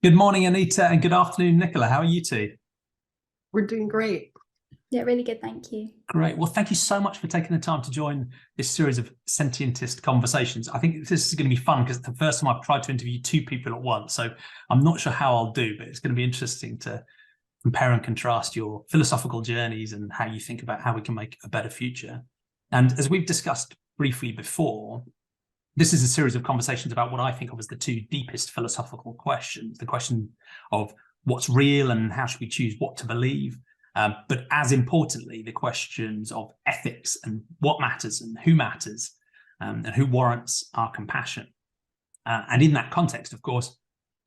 Good morning, Anita, and good afternoon, Nicola. How are you two? We're doing great. Yeah, really good, thank you. Great. Well, thank you so much for taking the time to join this series of Sentientist conversations. I think this is going to be fun because it's the first time I've tried to interview two people at once. So I'm not sure how I'll do, but it's going to be interesting to compare and contrast your philosophical journeys and how you think about how we can make a better future. And as we've discussed briefly before, this is a series of conversations about what I think of as the two deepest philosophical questions, the question of what's real and how should we choose what to believe. But as importantly, the questions of ethics and what matters and who warrants our compassion. And in that context, of course,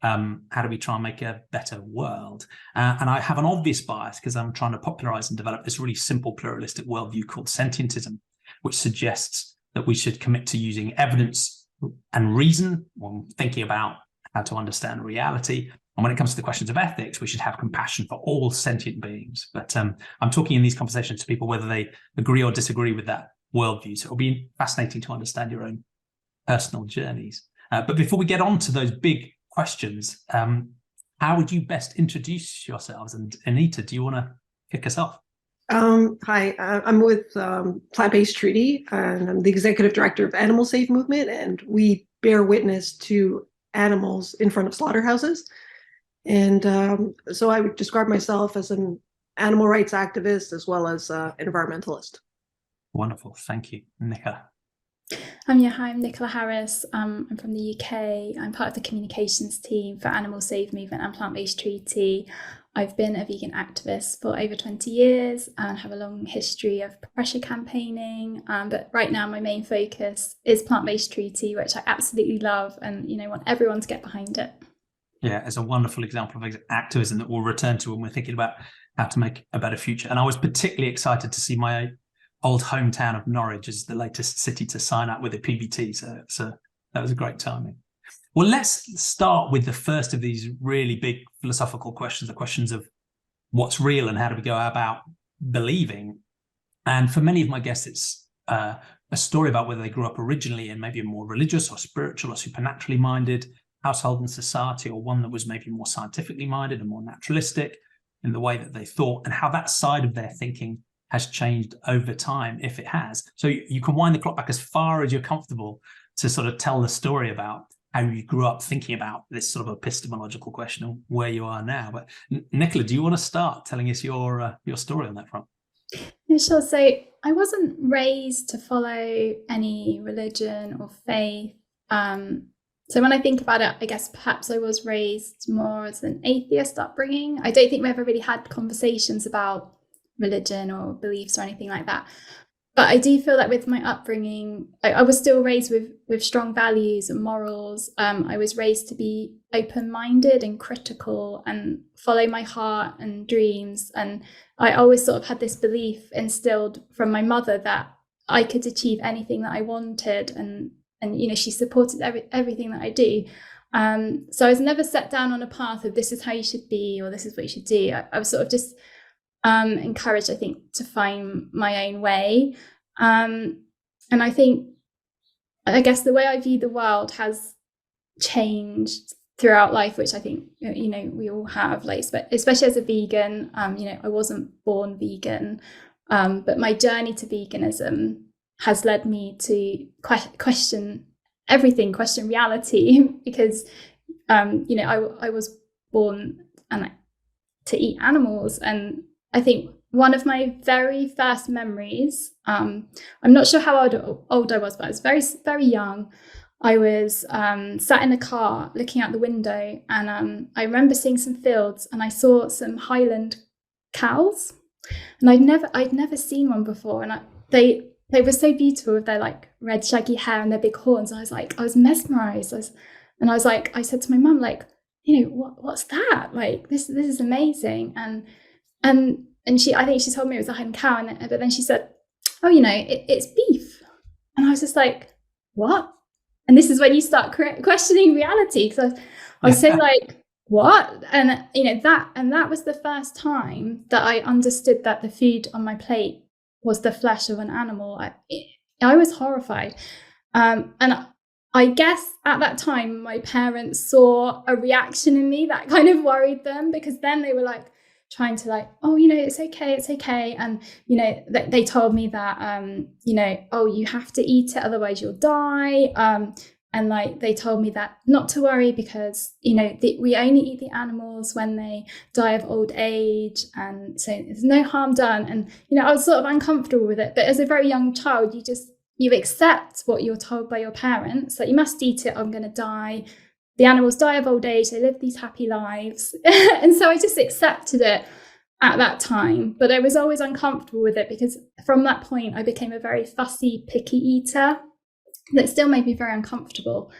how do we try and make a better world? And I have an obvious bias because I'm trying to popularize and develop this really simple pluralistic worldview called Sentientism, which suggests that we should commit to using evidence and reason when thinking about how to understand reality. And when it comes to the questions of ethics, we should have compassion for all sentient beings. But I'm talking in these conversations to people whether they agree or disagree with that worldview. So it'll be fascinating to understand your own personal journeys. But before we get on to those big questions, how would you best introduce yourselves? And Anita, do you want to kick us off? Hi, I'm with Plant-Based Treaty, and I'm the executive director of Animal Safe Movement, and we bear witness to animals in front of slaughterhouses. And so I would describe myself as an animal rights activist as well as an environmentalist. Wonderful, thank you. Nicola. Hi, I'm Nicola Harris. I'm from the UK. I'm part of the communications team for Animal Safe Movement and Plant-Based Treaty. I've been a vegan activist for over 20 years and have a long history of pressure campaigning. But right now, my main focus is Plant-Based Treaty, which I absolutely love and want everyone to get behind it. Yeah, it's a wonderful example of activism that we'll return to when we're thinking about how to make a better future. And I was particularly excited to see my old hometown of Norwich as the latest city to sign up with a PBT. So that was a great timing. Well, let's start with the first of these really big philosophical questions, the questions of what's real and how do we go about believing. And for many of my guests, it's a story about whether they grew up originally in maybe a more religious or spiritual or supernaturally minded household and society, or one that was maybe more scientifically minded and more naturalistic in the way that they thought, and how that side of their thinking has changed over time, if it has. So you can wind the clock back as far as you're comfortable to sort of tell the story about how you grew up thinking about this sort of epistemological question of where you are now. But Nicola, do you want to start telling us your story on that front? Yeah, sure. So I wasn't raised to follow any religion or faith. So when I think about it, I guess perhaps I was raised more as an atheist upbringing. I don't think we ever really had conversations about religion or beliefs or anything like that. But I do feel that with my upbringing, I was still raised with strong values and morals. I was raised to be open-minded and critical and follow my heart and dreams. And I always sort of had this belief instilled from my mother that I could achieve anything that I wanted. And she supported everything that I do. So I was never set down on a path of this is how you should be or this is what you should do. I was sort of just encouraged, I think, to find my own way. And I guess the way I view the world has changed throughout life, which I think, we all have, like, especially as a vegan. I wasn't born vegan, but my journey to veganism has led me to question everything, question reality, because, I was born to eat animals. And I think one of my very first memories, I'm not sure how old I was, but I was very, very young. I was sat in a car looking out the window, and I remember seeing some fields, and I saw some Highland cows, and I'd never seen one before, and they were so beautiful with their like red shaggy hair and their big horns. I was mesmerized. I said to my mum, like, what's that? Like, this is amazing. And I think she told me it was a Highland cow, but then she said, oh, it's beef. And I was just like, what? And this is when you start questioning reality, because I was so like, what? And that was the first time that I understood that the food on my plate was the flesh of an animal. I was horrified. And I guess at that time, my parents saw a reaction in me that kind of worried them, because then they were like trying to like, oh, you know, it's okay. And, you know, they told me that, you know, oh, you have to eat it, otherwise you'll die. And like, they told me that not to worry because, you know, we only eat the animals when they die of old age. And so there's no harm done. And, you know, I was sort of uncomfortable with it. But as a very young child, you accept what you're told by your parents, that you must eat it, I'm going to die. The animals die of old age, they live these happy lives. And so I just accepted it at that time. But I was always uncomfortable with it because from that point, I became a very fussy, picky eater. That still made me very uncomfortable.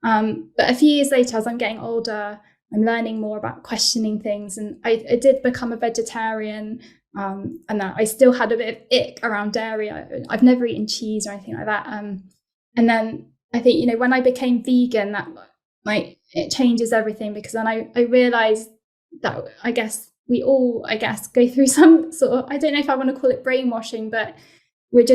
But a few years later, as I'm getting older, I'm learning more about questioning things. And I did become a vegetarian. And that I still had a bit of ick around dairy. I've never eaten cheese or anything like that. And then I think, you know, when I became vegan, that like it changes everything, because then I realized that I guess we all, go through some sort of, I don't know if I want to call it brainwashing, but we're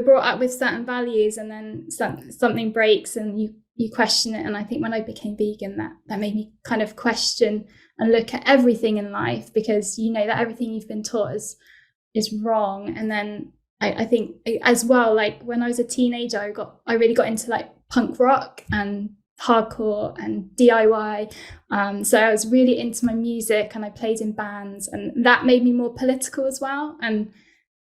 brought up with certain values, and then something breaks and you question it. And I think when I became vegan, that made me kind of question and look at everything in life, because you know that everything you've been taught is wrong. And then I think as well, like when I was a teenager, I really got into like punk rock and hardcore and DIY. So I was really into my music and I played in bands, and that made me more political as well.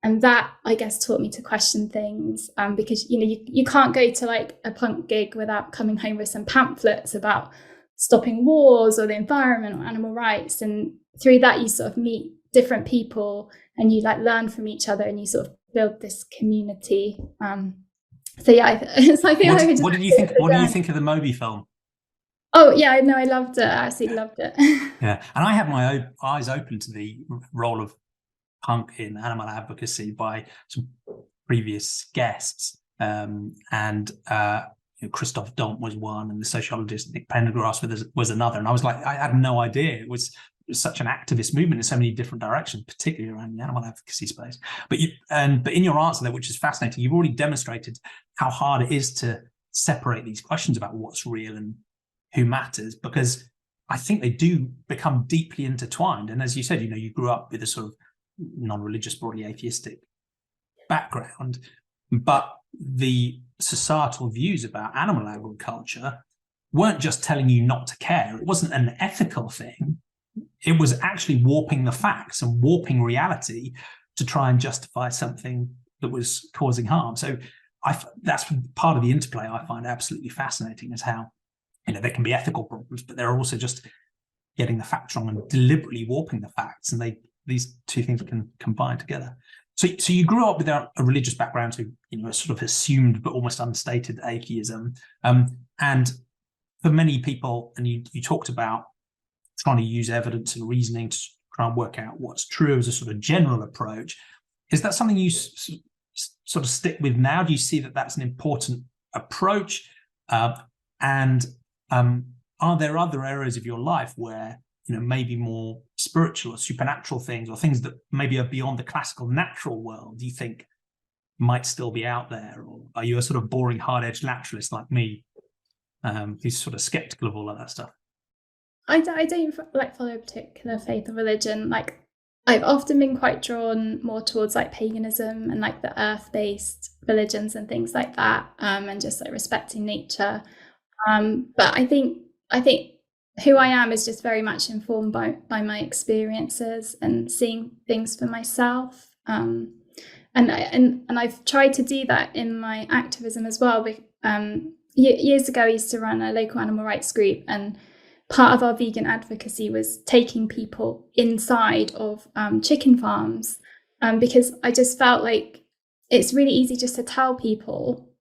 And that, I guess, taught me to question things, because, you know, you can't go to like a punk gig without coming home with some pamphlets about stopping wars or the environment or animal rights. And through that, you sort of meet different people and you like learn from each other and you sort of build this community. So yeah, it's like what did you think? What do you think of the Moby film? Oh yeah, no, I loved it. I absolutely loved it. Yeah, and I had my eyes open to the role of punk in animal advocacy by some previous guests, and Christoph Dont was one, and the sociologist Nick Pendergrass was another. And I was like, I had no idea it was such an activist movement in so many different directions, particularly around the animal advocacy space. But in your answer there, which is fascinating, you've already demonstrated how hard it is to separate these questions about what's real and who matters, because I think they do become deeply intertwined. And as you said, you know, you grew up with a sort of non-religious, broadly atheistic background, but the societal views about animal agriculture weren't just telling you not to care. It wasn't an ethical thing. It was actually warping the facts and warping reality to try and justify something that was causing harm. So that's part of the interplay I find absolutely fascinating, is how, you know, there can be ethical problems, but there are also just getting the facts wrong and deliberately warping the facts, and these two things can combine together. So you grew up with a religious background, so, you know, a sort of assumed but almost unstated atheism. And for many people, and you talked about trying to use evidence and reasoning to try and work out what's true as a sort of general approach. Is that something you sort of stick with now? Do you see that that's an important approach? And are there other areas of your life where, you know, maybe more spiritual or supernatural things, or things that maybe are beyond the classical natural world, do you think might still be out there? Or are you a sort of boring, hard-edged naturalist like me, who's sort of skeptical of all of that stuff? I don't like follow a particular faith or religion. Like, I've often been quite drawn more towards like paganism and like the earth-based religions and things like that, and just like respecting nature. But I think who I am is just very much informed by my experiences and seeing things for myself. And I've tried to do that in my activism as well. Years ago, I used to run a local animal rights group, and part of our vegan advocacy was taking people inside of chicken farms, because I just felt like it's really easy just to tell people,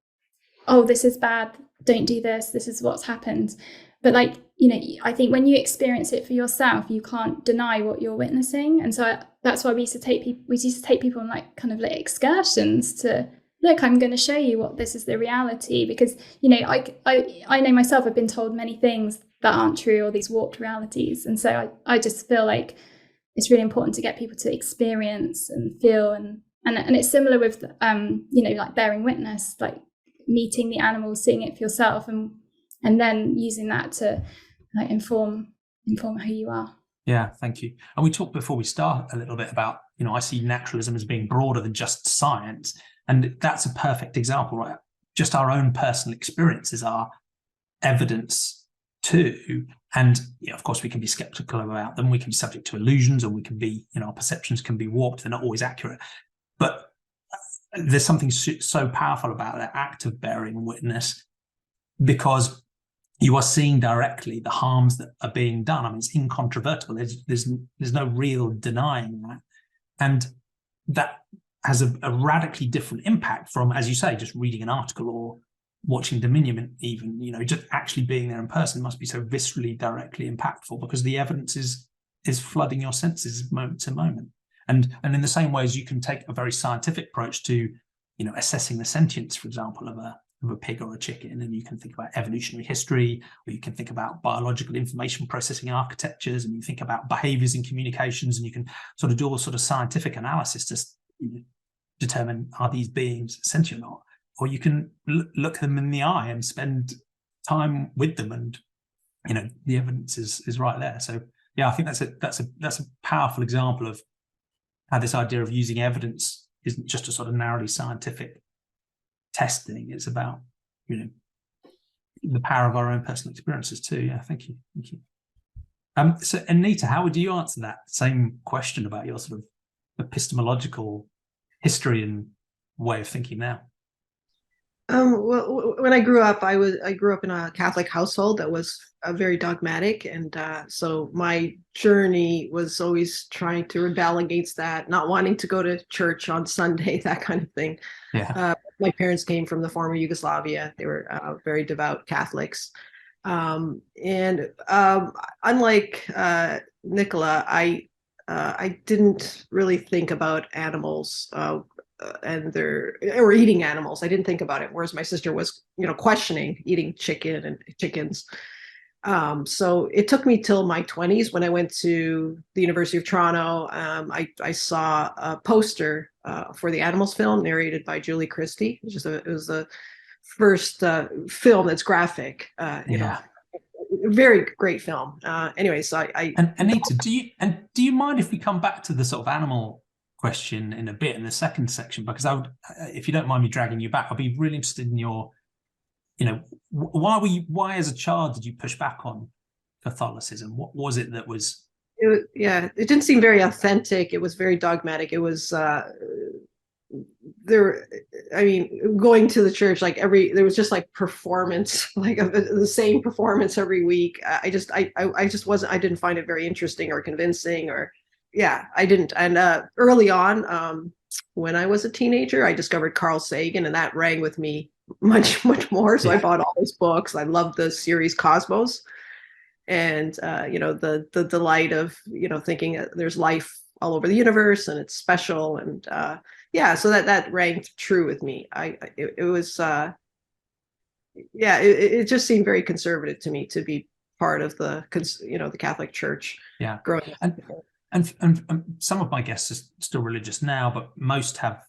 oh, this is bad, don't do this, this is what's happened. But like, you know, I think when you experience it for yourself, you can't deny what you're witnessing. And so that's why we used to take people on like kind of like excursions to, look, I'm going to show you what this is the reality. Because, you know, I know myself, I've been told many things that aren't true, or these warped realities. And so I just feel like it's really important to get people to experience and feel. And it's similar with, you know, like bearing witness. Like, meeting the animals, seeing it for yourself, and then using that to like inform who you are. Yeah, thank you. And we talked before we start a little bit about, I see naturalism as being broader than just science. And that's a perfect example, right? Just our own personal experiences are evidence too. And of course, we can be skeptical about them. We can be subject to illusions, or we can be, our perceptions can be warped. They're not always accurate. But there's something so powerful about that act of bearing witness, because you are seeing directly the harms that are being done. I mean, it's incontrovertible. There's no real denying that. And that has a radically different impact from, as you say, just reading an article or watching Dominion even, just actually being there in person must be so viscerally, directly impactful, because the evidence is flooding your senses moment to moment. And in the same way as you can take a very scientific approach to, assessing the sentience, for example, of a pig or a chicken, and you can think about evolutionary history, or you can think about biological information processing architectures, and you think about behaviors and communications, and you can sort of do all sort of scientific analysis to determine, are these beings sentient or not? Or you can look them in the eye and spend time with them, and the evidence is right there. So yeah, I think that's a powerful example of how this idea of using evidence isn't just a sort of narrowly scientific testing. It's about the power of our own personal experiences too. Yeah, thank you. So Anita, how would you answer that same question about your sort of epistemological history and way of thinking now? Well, when I grew up, I grew up in a Catholic household that was very dogmatic, and so my journey was always trying to rebel against that, not wanting to go to church on Sunday, that kind of thing. Yeah. My parents came from the former Yugoslavia. They were very devout Catholics, and unlike Nicola, I didn't really think about animals. Or eating animals. I didn't think about it. Whereas my sister was, questioning eating chickens. So it took me till my 20s when I went to the University of Toronto. I saw a poster for the Animals film narrated by Julie Christie. It was the first film that's graphic. Very great film. Anyways, And Anita, do you mind if we come back to the sort of animal question in a bit in the second section? Because I would, if you don't mind me dragging you back, I'd be really interested in your, why as a child did you push back on Catholicism? What was it that was? It didn't seem very authentic. It was very dogmatic. It was going to the church there was just like performance, like the same performance every week. I didn't find it very interesting or convincing, or I didn't. And early on, when I was a teenager, I discovered Carl Sagan, and that rang with me much more. So I bought all his books. I loved the series Cosmos, and the delight of thinking there's life all over the universe and it's special, and so that rang true with me. It just seemed very conservative to me to be part of the Catholic Church. Yeah, growing up. And some of my guests are still religious now, but most have,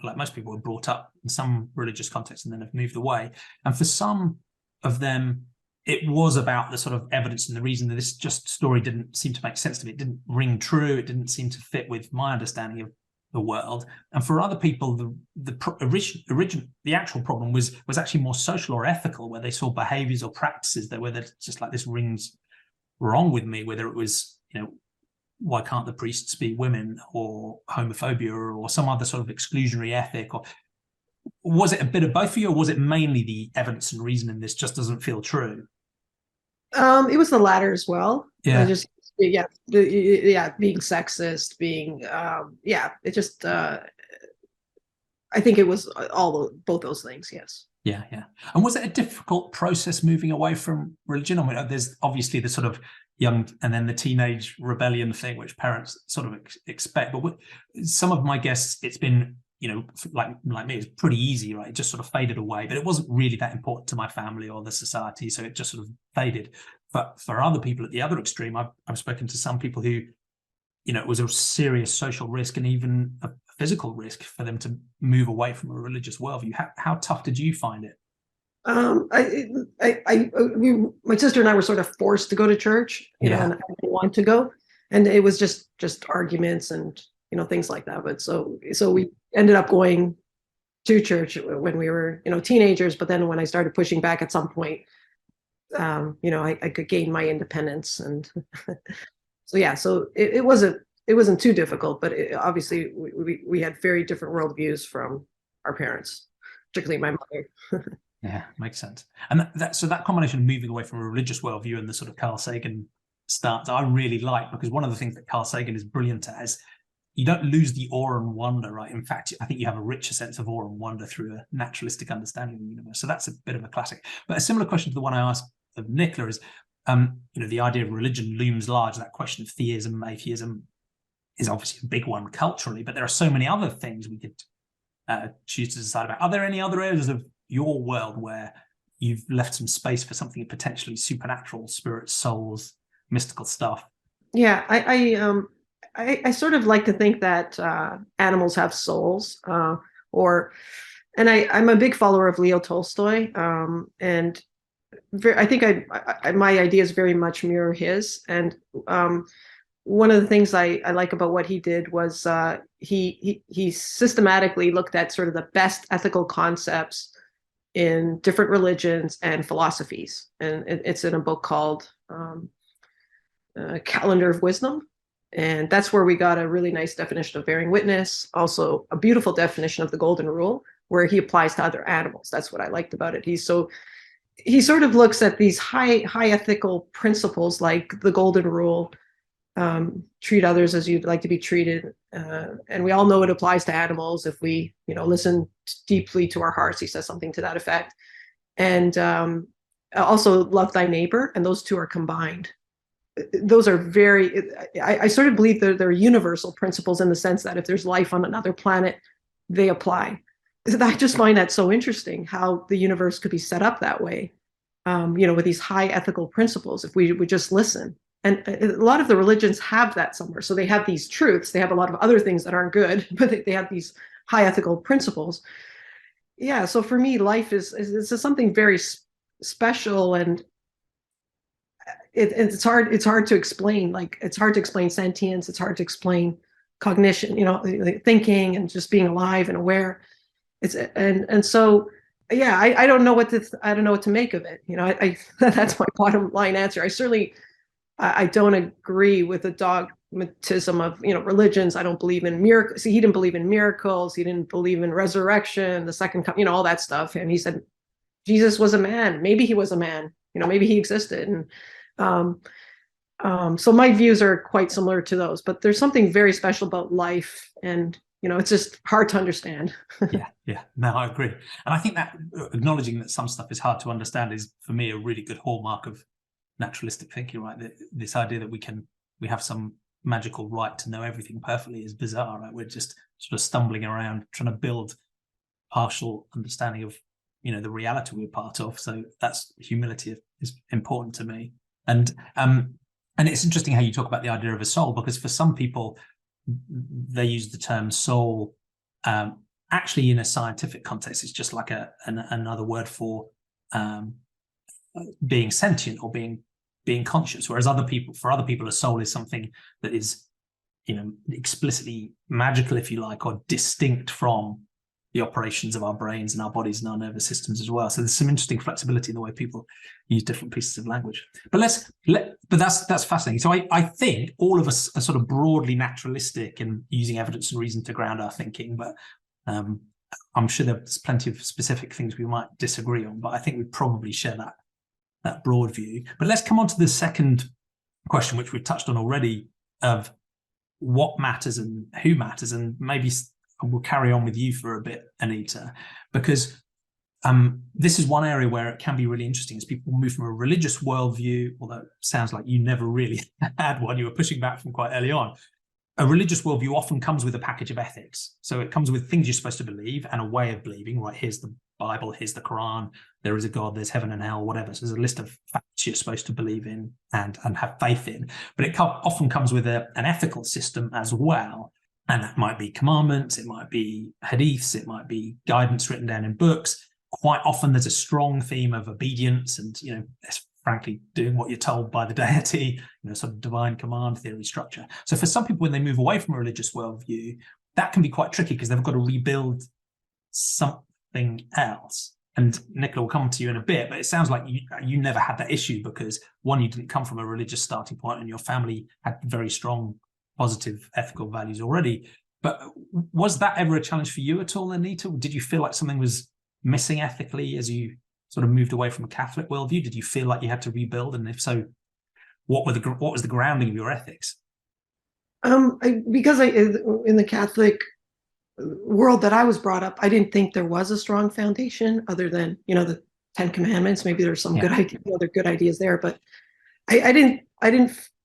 like most people, were brought up in some religious context and then have moved away. And for some of them, it was about the sort of evidence and the reason that this just story didn't seem to make sense to me. It didn't ring true. It didn't seem to fit with my understanding of the world. And for other people, the actual problem was actually more social or ethical, where they saw behaviors or practices that were just like, this rings wrong with me, whether it was, why can't the priests be women, or homophobia, or some other sort of exclusionary ethic? Or was it a bit of both for you, or was it mainly the evidence and reason and this just doesn't feel true? It was the latter as well. Yeah. Being sexist, being it just I think it was both those things. Yes. Yeah. And was it a difficult process moving away from religion? I mean, there's obviously the sort of young and then the teenage rebellion thing, which parents sort of expect. But with some of my guests, it's been, like me, it's pretty easy, right? It just sort of faded away, but it wasn't really that important to my family or the society, so it just sort of faded. But for other people at the other extreme, I've spoken to some people who, it was a serious social risk and even a physical risk for them to move away from a religious worldview. How tough did you find it? My sister and I were sort of forced to go to church, and I didn't want to go, and it was just arguments and things like that. But so we ended up going to church when we were teenagers. But then when I started pushing back at some point, I could gain my independence, and so it wasn't too difficult. But obviously we had very different worldviews from our parents, particularly my mother. Yeah, makes sense. And that combination of moving away from a religious worldview and the sort of Carl Sagan stance, I really like, because one of the things that Carl Sagan is brilliant at is you don't lose the awe and wonder, right? In fact, I think you have a richer sense of awe and wonder through a naturalistic understanding of the universe. So that's a bit of a classic. But a similar question to the one I asked of Nicola is, the idea of religion looms large. That question of theism, atheism is obviously a big one culturally, but there are so many other things we could choose to decide about. Are there any other areas of your world where you've left some space for something potentially supernatural, spirits, souls, mystical stuff? Yeah, I sort of like to think that animals have souls, and I'm a big follower of Leo Tolstoy, and I think my ideas very much mirror his. And one of the things I like about what he did was he systematically looked at sort of the best ethical concepts in different religions and philosophies, and it's in a book called Calendar of Wisdom. And that's where we got a really nice definition of bearing witness, also a beautiful definition of the golden rule, where he applies to other animals. That's what I liked about it. He sort of looks at these high ethical principles like the golden rule, treat others as you'd like to be treated. And we all know it applies to animals. If we, listen deeply to our hearts, he says something to that effect. And also love thy neighbor. And those two are combined. Those are I sort of believe they're universal principles in the sense that if there's life on another planet, they apply. I just find that so interesting, how the universe could be set up that way, with these high ethical principles, if we would just listen. And a lot of the religions have that somewhere. So they have these truths. They have a lot of other things that aren't good, but they have these high ethical principles. Yeah. So for me, life is something very special, and it's hard. It's hard to explain. Like, it's hard to explain sentience. It's hard to explain cognition. Thinking and just being alive and aware. So yeah, I don't know what to make of it. That's my bottom line answer. I don't agree with the dogmatism of religions. I don't believe in miracles. See, he didn't believe in miracles. He didn't believe in resurrection, the second coming, all that stuff. And he said Jesus was a man. Maybe he was a man. Maybe he existed. And so my views are quite similar to those. But there's something very special about life, and it's just hard to understand. Yeah. No, I agree. And I think that acknowledging that some stuff is hard to understand is, for me, a really good hallmark of naturalistic thinking, right? This idea that we have some magical right to know everything perfectly is bizarre, right? We're just sort of stumbling around trying to build partial understanding of the reality we're part of. So that's humility is important to me. And it's interesting how you talk about the idea of a soul, because for some people they use the term soul actually in a scientific context. It's just like another word for being sentient or being conscious, whereas for other people a soul is something that is explicitly magical, if you like, or distinct from the operations of our brains and our bodies and our nervous systems as well. So there's some interesting flexibility in the way people use different pieces of language. But that's fascinating. So I think all of us are sort of broadly naturalistic and using evidence and reason to ground our thinking, but I'm sure there's plenty of specific things we might disagree on, but I think we probably share that broad view. But let's come on to the second question, which we've touched on already, of what matters and who matters. And maybe we'll carry on with you for a bit, Anita, because this is one area where it can be really interesting as people move from a religious worldview, although it sounds like you never really had one, you were pushing back from quite early on. A religious worldview often comes with a package of ethics. So it comes with things you're supposed to believe and a way of believing, right? Here's the Bible, here's the Quran, there is a God, there's heaven and hell, whatever. So there's a list of facts you're supposed to believe in and have faith in. But it often comes with an ethical system as well. And that might be commandments, it might be hadiths, it might be guidance written down in books. Quite often there's a strong theme of obedience and, frankly, doing what you're told by the deity, sort of divine command theory structure. So for some people, when they move away from a religious worldview, that can be quite tricky because they've got to rebuild something else. And Nicola will come to you in a bit, but it sounds like you never had that issue because, one, you didn't come from a religious starting point and your family had very strong positive ethical values already. But was that ever a challenge for you at all, Anita? Did you feel like something was missing ethically as you sort of moved away from a Catholic worldview? Did you feel like you had to rebuild? And if so, what was the grounding of your ethics? Because in the Catholic world that I was brought up, I didn't think there was a strong foundation other than, the 10 Commandments. Maybe there's some good ideas, other good ideas there, but I didn't,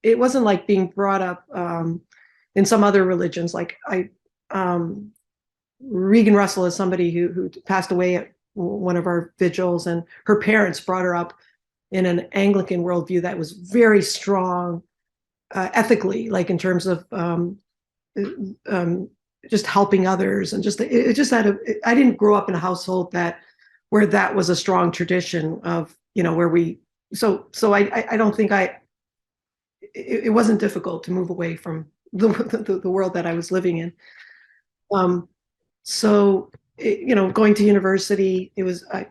it wasn't like being brought up in some other religions. Like Regan Russell is somebody who passed away at one of our vigils, and her parents brought her up in an Anglican worldview that was very strong ethically, like in terms of just helping others, and it just had I didn't grow up in a household where that was a strong tradition of, where we, so I don't think it wasn't difficult to move away from the world that I was living in. Going to university,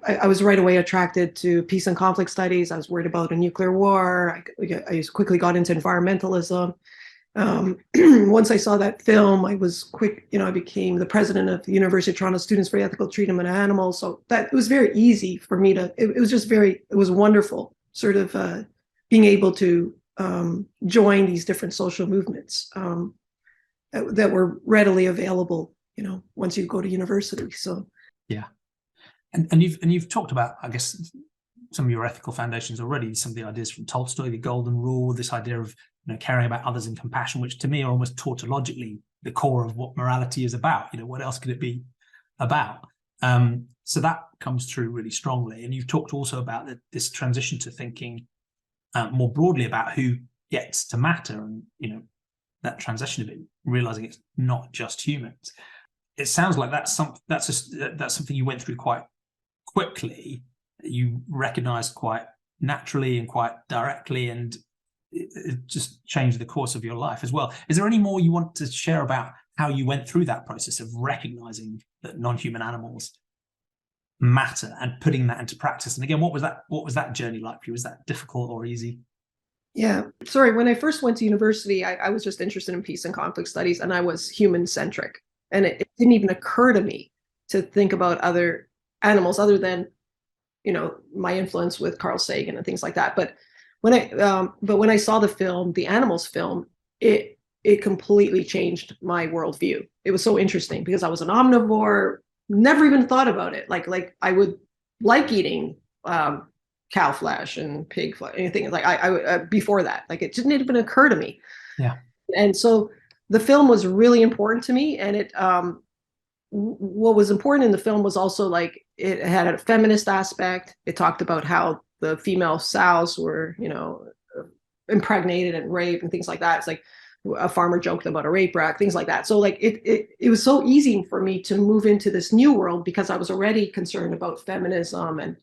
I was right away attracted to peace and conflict studies. I was worried about a nuclear war. I quickly got into environmentalism. Once I saw that film, I was quick, I became the president of the University of Toronto Students for the Ethical Treatment of Animals. So that it was very easy for me it was wonderful sort of being able to join these different social movements that were readily available, once you go to university. So yeah, and you've talked about, I guess, some of your ethical foundations already. Some of the ideas from Tolstoy, the Golden Rule, this idea of caring about others and compassion, which to me are almost tautologically the core of what morality is about. What else could it be about? So that comes through really strongly. And you've talked also about this transition to thinking more broadly about who gets to matter, and that transition of it, realizing it's not just humans. It sounds like that's something you went through quite quickly. You recognized quite naturally and quite directly, and it just changed the course of your life as well. Is there any more you want to share about how you went through that process of recognizing that non-human animals matter and putting that into practice? And again, what was that journey like for you? Was that difficult or easy? Yeah, sorry. When I first went to university, I was just interested in peace and conflict studies, and I was human-centric. And it didn't even occur to me to think about other animals other than, my influence with Carl Sagan and things like that. But when I saw the film, the animals film, it completely changed my worldview. It was so interesting because I was an omnivore, never even thought about it. Like I would like eating cow flesh and pig flesh, anything like I before that, like it didn't even occur to me. Yeah. And so the film was really important to me, and it what was important in the film was also like it had a feminist aspect. It talked about how the female sows were, impregnated and raped and things like that. It's like a farmer joked about a rape rack, things like that. So like it was so easy for me to move into this new world because I was already concerned about feminism and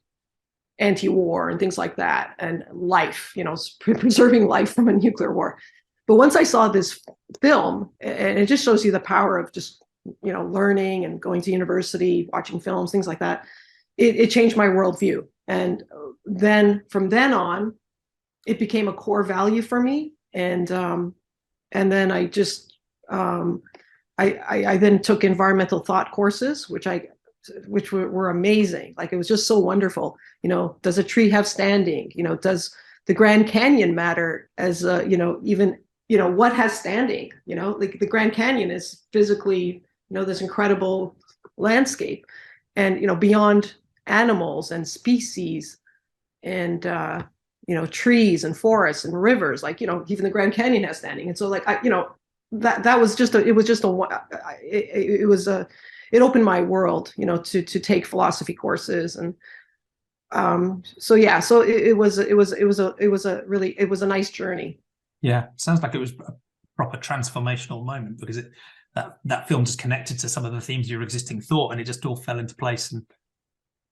anti-war and things like that, and life, preserving life from a nuclear war. But once I saw this film, and it just shows you the power of just, learning and going to university, watching films, things like that, it changed my worldview. And then from then on, it became a core value for me. And then I just, I then took environmental thought courses, which were amazing. Like, it was just so wonderful. Does a tree have standing? Does the Grand Canyon matter as, even, what has standing? Like the Grand Canyon is physically, this incredible landscape, and, beyond animals and species and, trees and forests and rivers, like, even the Grand Canyon has standing. And so like, that was just it opened my world, to take philosophy courses. And so it was a nice journey. Yeah, sounds like it was a proper transformational moment, because that film just connected to some of the themes of your existing thought, and it just all fell into place and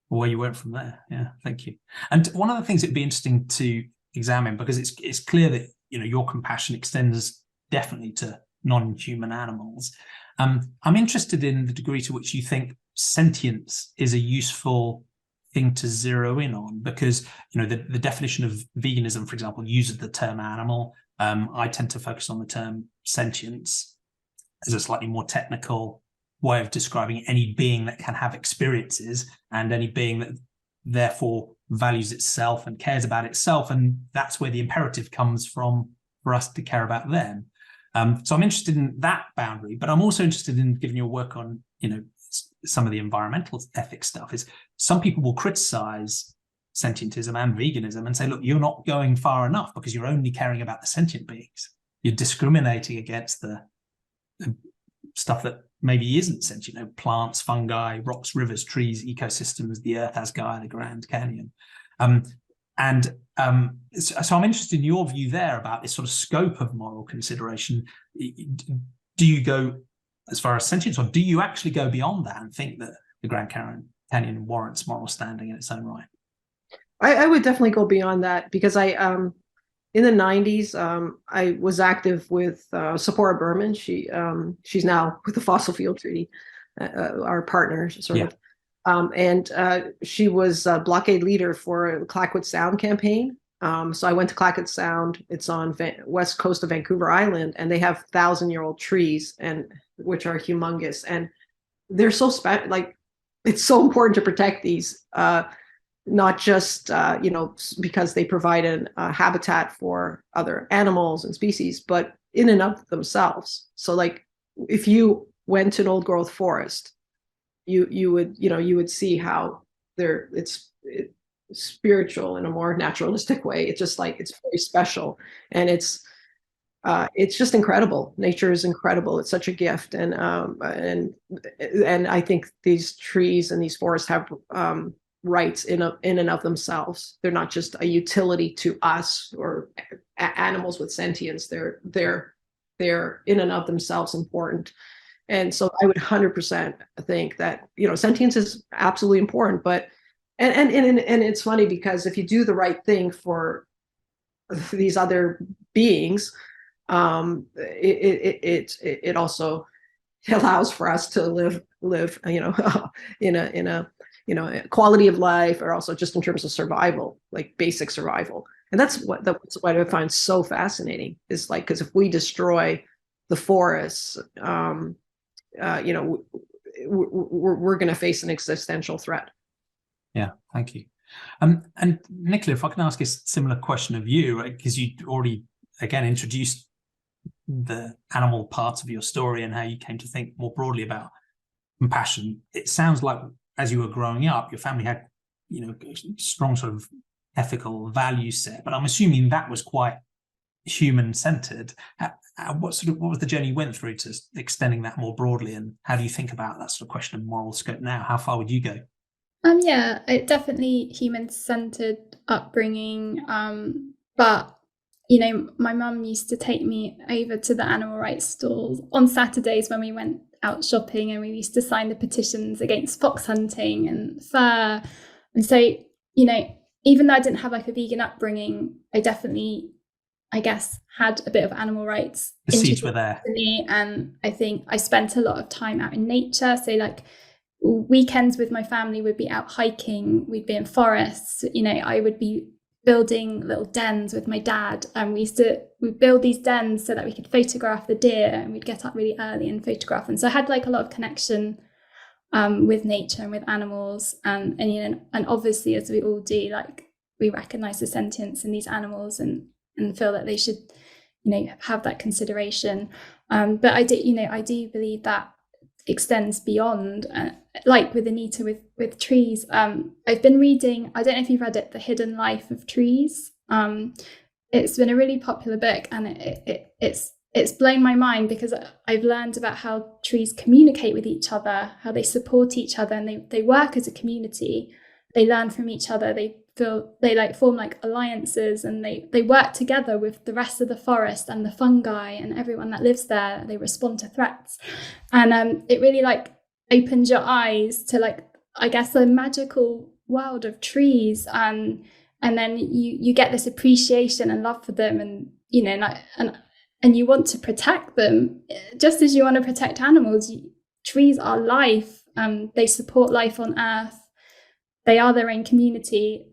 where you went from there. Yeah, thank you. And one of the things it'd be interesting to examine, because it's clear that your compassion extends definitely to non-human animals. I'm interested in the degree to which you think sentience is a useful thing to zero in on, because the definition of veganism, for example, uses the term animal. I tend to focus on the term sentience as a slightly more technical way of describing any being that can have experiences, and any being that therefore values itself and cares about itself, and that's where the imperative comes from for us to care about them. So I'm interested in that boundary, but I'm also interested in, given your work on some of the environmental ethics stuff, is some people will criticize sentientism and veganism and say, look, you're not going far enough because you're only caring about the sentient beings. You're discriminating against the stuff that maybe isn't sentient, plants, fungi, rocks, rivers, trees, ecosystems, the earth as Gaia, the Grand Canyon. So I'm interested in your view there about this sort of scope of moral consideration. Do you go as far as sentience, or do you actually go beyond that and think that the Grand Canyon warrants moral standing in its own right? I would definitely go beyond that, because in the 90s, I was active with Sephora Berman. She's now with the Fossil Fuel Treaty, our partner, sort of. And she was a blockade leader for the Clayoquot Sound campaign. So I went to Clayoquot Sound. It's on west coast of Vancouver Island, and they have 1,000-year-old trees, and which are humongous. And they're so it's so important to protect these, not just because they provide a habitat for other animals and species, but in and of themselves. So if you went to an old growth forest, you would see how it's spiritual in a more naturalistic way. It's just it's very special, and it's just incredible. Nature is incredible. It's such a gift, and I think these trees and these forests have rights in and of themselves. They're not just a utility to us or animals with sentience. They're in and of themselves important. And so I would 100% think that sentience is absolutely important. But and it's funny, because if you do the right thing for these other beings, it also allows for us to live in a quality of life, or also just in terms of survival, basic survival. And that's what I find so fascinating, is because if we destroy the forests, we're going to face an existential threat. Yeah, thank you. And Nicola, if I can ask a similar question of you, because you already again introduced the animal part of your story and how you came to think more broadly about compassion. It sounds like as you were growing up, your family had strong sort of ethical value set, but I'm assuming that was quite human centered. What was the journey you went through to extending that more broadly, and how do you think about that sort of question of moral scope now? How far would you go? Yeah, definitely human-centered upbringing. But my mum used to take me over to the animal rights stalls on Saturdays when we went out shopping, and we used to sign the petitions against fox hunting and fur. And so, even though I didn't have a vegan upbringing, I definitely, I guess, had a bit of animal rights. The seeds were there. And I think I spent a lot of time out in nature. So weekends with my family would be out hiking, we'd be in forests, I would be building little dens with my dad, and we'd build these dens so that we could photograph the deer, and we'd get up really early and photograph them. So I had a lot of connection with nature and with animals, and obviously, as we all do, we recognize the sentience in these animals and feel that they should have that consideration, but I do believe that extends beyond, with Anita with trees. I've been reading, I don't know if you've read it, The Hidden Life of Trees. It's been a really popular book, and it's blown my mind, because I've learned about how trees communicate with each other, how they support each other, and they work as a community. They learn from each other, they form like alliances, and they work together with the rest of the forest and the fungi and everyone that lives there. They respond to threats, and it really like opens your eyes to like, I guess, the magical world of trees, and then you get this appreciation and love for them, and you know, and you want to protect them just as you want to protect animals. Trees are life. They support life on Earth. They are their own community.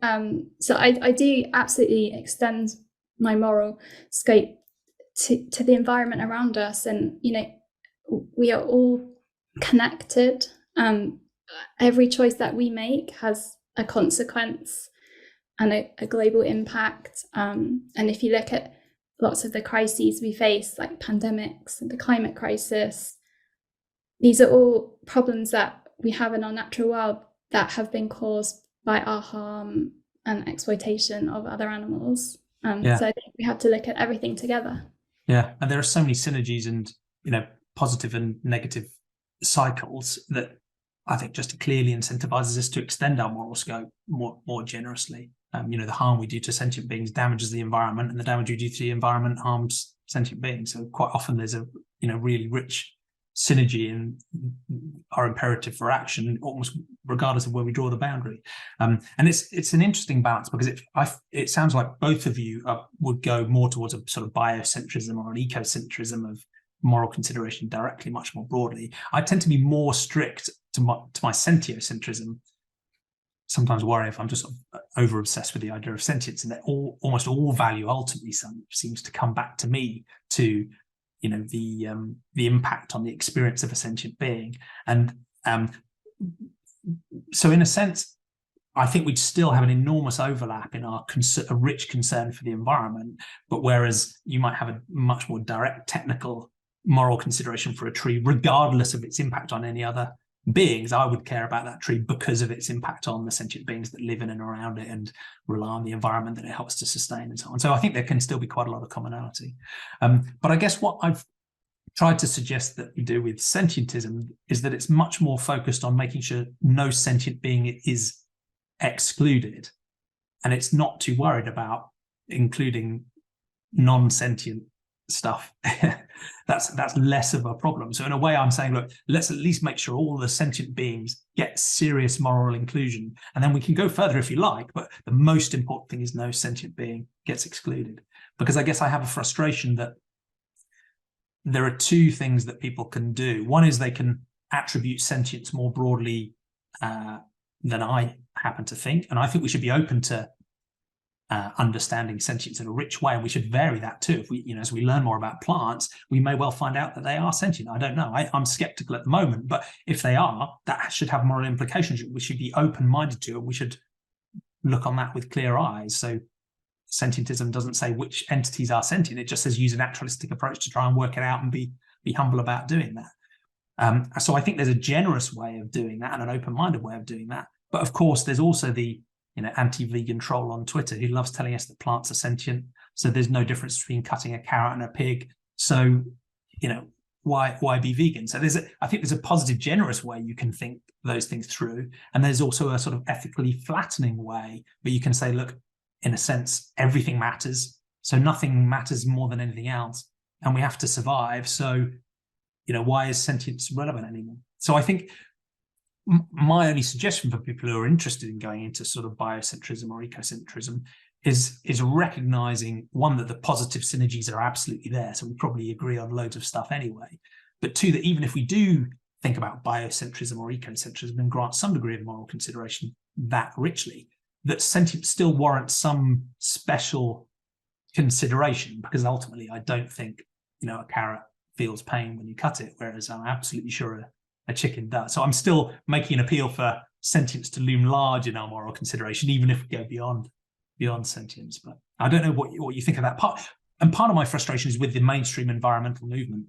So I do absolutely extend my moral scope to the environment around us. And, you know, we are all connected. Every choice that we make has a consequence and a global impact. And if you look at lots of the crises we face, like pandemics and the climate crisis, these are all problems that we have in our natural world that have been caused by our harm and exploitation of other animals. So I think we have to look at everything together. Yeah, and there are so many synergies and, you know, positive and negative cycles that I think just clearly incentivizes us to extend our moral scope more generously. You know, the harm we do to sentient beings damages the environment, and the damage we do to the environment harms sentient beings. So quite often there's a, you know, really rich synergy in our imperative for action, almost regardless of where we draw the boundary. And it's an interesting balance, because it sounds like both of you would go more towards a sort of biocentrism or an ecocentrism of moral consideration directly, much more broadly. I tend to be more strict to my sentiocentrism. Sometimes worry if I'm just sort of over obsessed with the idea of sentience, and that almost all value ultimately seems to come back to me, to, you know, the impact on the experience of a sentient being. And so in a sense, I think we'd still have an enormous overlap in our a rich concern for the environment, but whereas you might have a much more direct technical moral consideration for a tree, regardless of its impact on any other beings, I would care about that tree because of its impact on the sentient beings that live in and around it and rely on the environment that it helps to sustain and so on. So I think there can still be quite a lot of commonality. But I guess what I've tried to suggest that we do with sentientism is that it's much more focused on making sure no sentient being is excluded, and it's not too worried about including non-sentient stuff. That's less of a problem. So in a way, I'm saying, look, let's at least make sure all the sentient beings get serious moral inclusion, and then we can go further if you like, but the most important thing is no sentient being gets excluded. Because I guess I have a frustration that there are two things that people can do. One is they can attribute sentience more broadly than I happen to think, and I think we should be open to understanding sentience in a rich way, and we should vary that too. If we, you know, as we learn more about plants, we may well find out that they are sentient. I don't know. I'm skeptical at the moment, but if they are, that should have moral implications. We should be open-minded to it. We should look on that with clear eyes. So sentientism doesn't say which entities are sentient. It just says use a naturalistic approach to try and work it out and be humble about doing that. So I think there's a generous way of doing that and an open-minded way of doing that. But of course, there's also the, you know, anti-vegan troll on Twitter who loves telling us that plants are sentient. So there's no difference between cutting a carrot and a pig. So, you know, why be vegan? So I think there's a positive, generous way you can think those things through. And there's also a sort of ethically flattening way where you can say, look, in a sense, everything matters. So nothing matters more than anything else. And we have to survive. So, you know, why is sentience relevant anymore? So I think my only suggestion for people who are interested in going into sort of biocentrism or ecocentrism is recognizing, one, that the positive synergies are absolutely there. So we probably agree on loads of stuff anyway. But two, that even if we do think about biocentrism or ecocentrism and grant some degree of moral consideration that richly, that sentience still warrants some special consideration, because ultimately I don't think, you know, a carrot feels pain when you cut it, whereas I'm absolutely sure a chicken does. So I'm still making an appeal for sentience to loom large in our moral consideration, even if we go beyond sentience. But I don't know what you think of that part. And part of my frustration is with the mainstream environmental movement,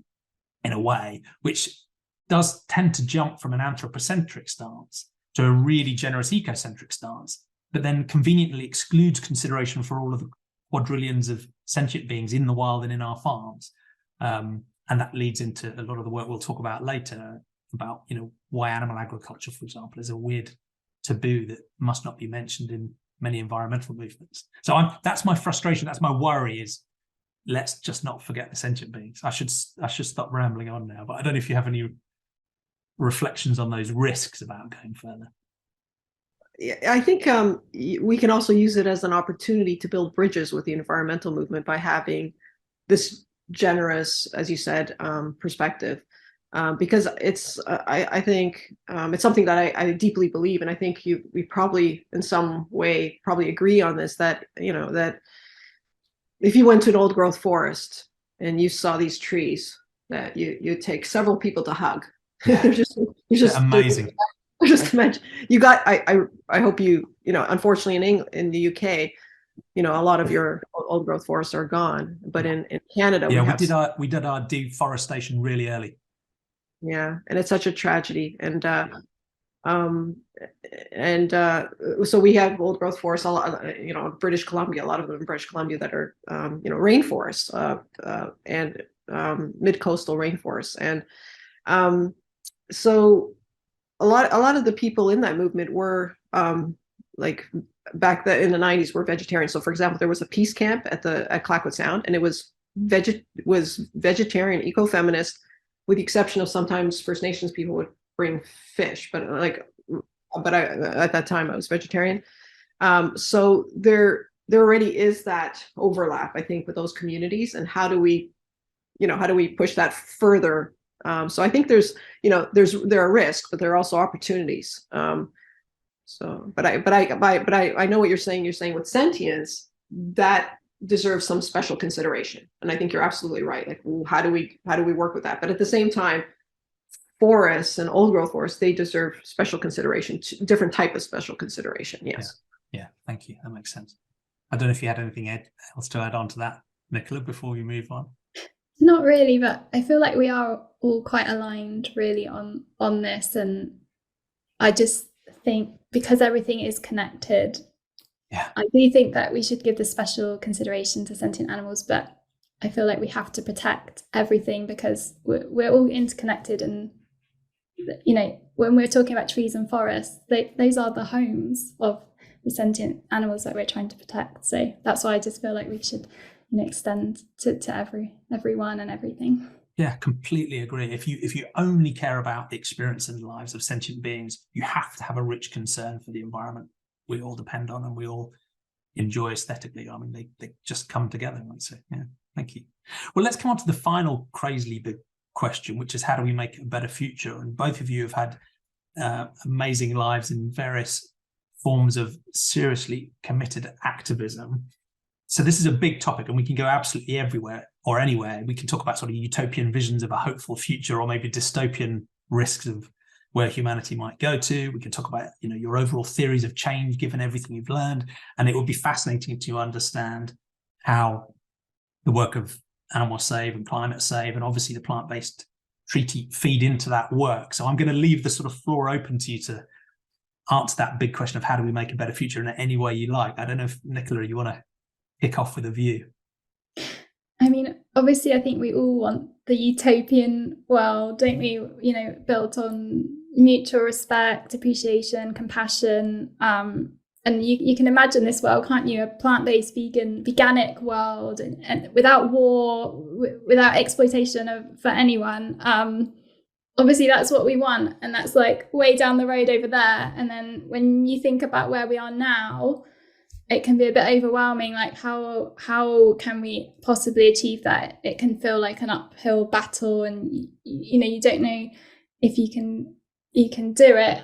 in a way, which does tend to jump from an anthropocentric stance to a really generous ecocentric stance, but then conveniently excludes consideration for all of the quadrillions of sentient beings in the wild and in our farms. And that leads into a lot of the work we'll talk about later, about, you know, why animal agriculture, for example, is a weird taboo that must not be mentioned in many environmental movements. So that's my frustration. That's my worry is, let's just not forget the sentient beings. I should stop rambling on now, but I don't know if you have any reflections on those risks about going further. I think we can also use it as an opportunity to build bridges with the environmental movement by having this generous, as you said, perspective, because it's I think it's something that I deeply believe, and I think we probably in some way probably agree on this, that that if you went to an old growth forest and you saw these trees, that you'd take several people to hug. Yeah. they're just amazing. Just imagine you got. I hope unfortunately in the UK, a lot of your old growth forests are gone. But in Canada, we did our deforestation really early. Yeah, and it's such a tragedy. And so we have old growth forests, a lot, British Columbia, a lot of them in British Columbia that are rainforests and mid-coastal rainforests, and so. A lot of the people in that movement were like back in the 90s were vegetarians. So for example, there was a peace camp at Clackwood Sound, and it was vegetarian, eco-feminist, with the exception of sometimes First Nations people would bring fish, but at that time I was vegetarian. So there already is that overlap, I think, with those communities, and how do we push that further? So I think there are risks, but there are also opportunities. But I know what you're saying. You're saying with sentience, that deserves some special consideration, and I think you're absolutely right. Like, how do we work with that? But at the same time, forests and old growth forests, they deserve special consideration, different type of special consideration. Yes. Yeah. Thank you. That makes sense. I don't know if you had anything else to add on to that, Nicola, before we move on. Not really, but I feel like we are all quite aligned really on this, and I just think because everything is connected, I do think that we should give the special consideration to sentient animals, but I feel like we have to protect everything because we're all interconnected, and when we're talking about trees and forests, those are the homes of the sentient animals that we're trying to protect. So that's why I just feel like we should extend to everyone and everything. Yeah, completely agree. If you only care about the experience and lives of sentient beings, you have to have a rich concern for the environment we all depend on and we all enjoy aesthetically. I mean, they just come together, right? So yeah, thank you. Well, let's come on to the final crazily big question, which is how do we make a better future? And both of you have had amazing lives in various forms of seriously committed activism. So this is a big topic, and we can go absolutely everywhere or anywhere. We can talk about sort of utopian visions of a hopeful future, or maybe dystopian risks of where humanity might go to. We can talk about, your overall theories of change, given everything you've learned. And it would be fascinating to understand how the work of Animal Save and Climate Save, and obviously the plant-based treaty, feed into that work. So I'm going to leave the sort of floor open to you to answer that big question of how do we make a better future in any way you like. I don't know if, Nicola, you want to kick off with a view. I mean, obviously, I think we all want the utopian world, don't we? Built on mutual respect, appreciation, compassion. And you can imagine this world, can't you? A plant-based, veganic world, and without war, without exploitation for anyone. Obviously, that's what we want, and that's like way down the road over there. And then when you think about where we are now, it can be a bit overwhelming. Like, how can we possibly achieve that? It can feel like an uphill battle, and you don't know if you can do it.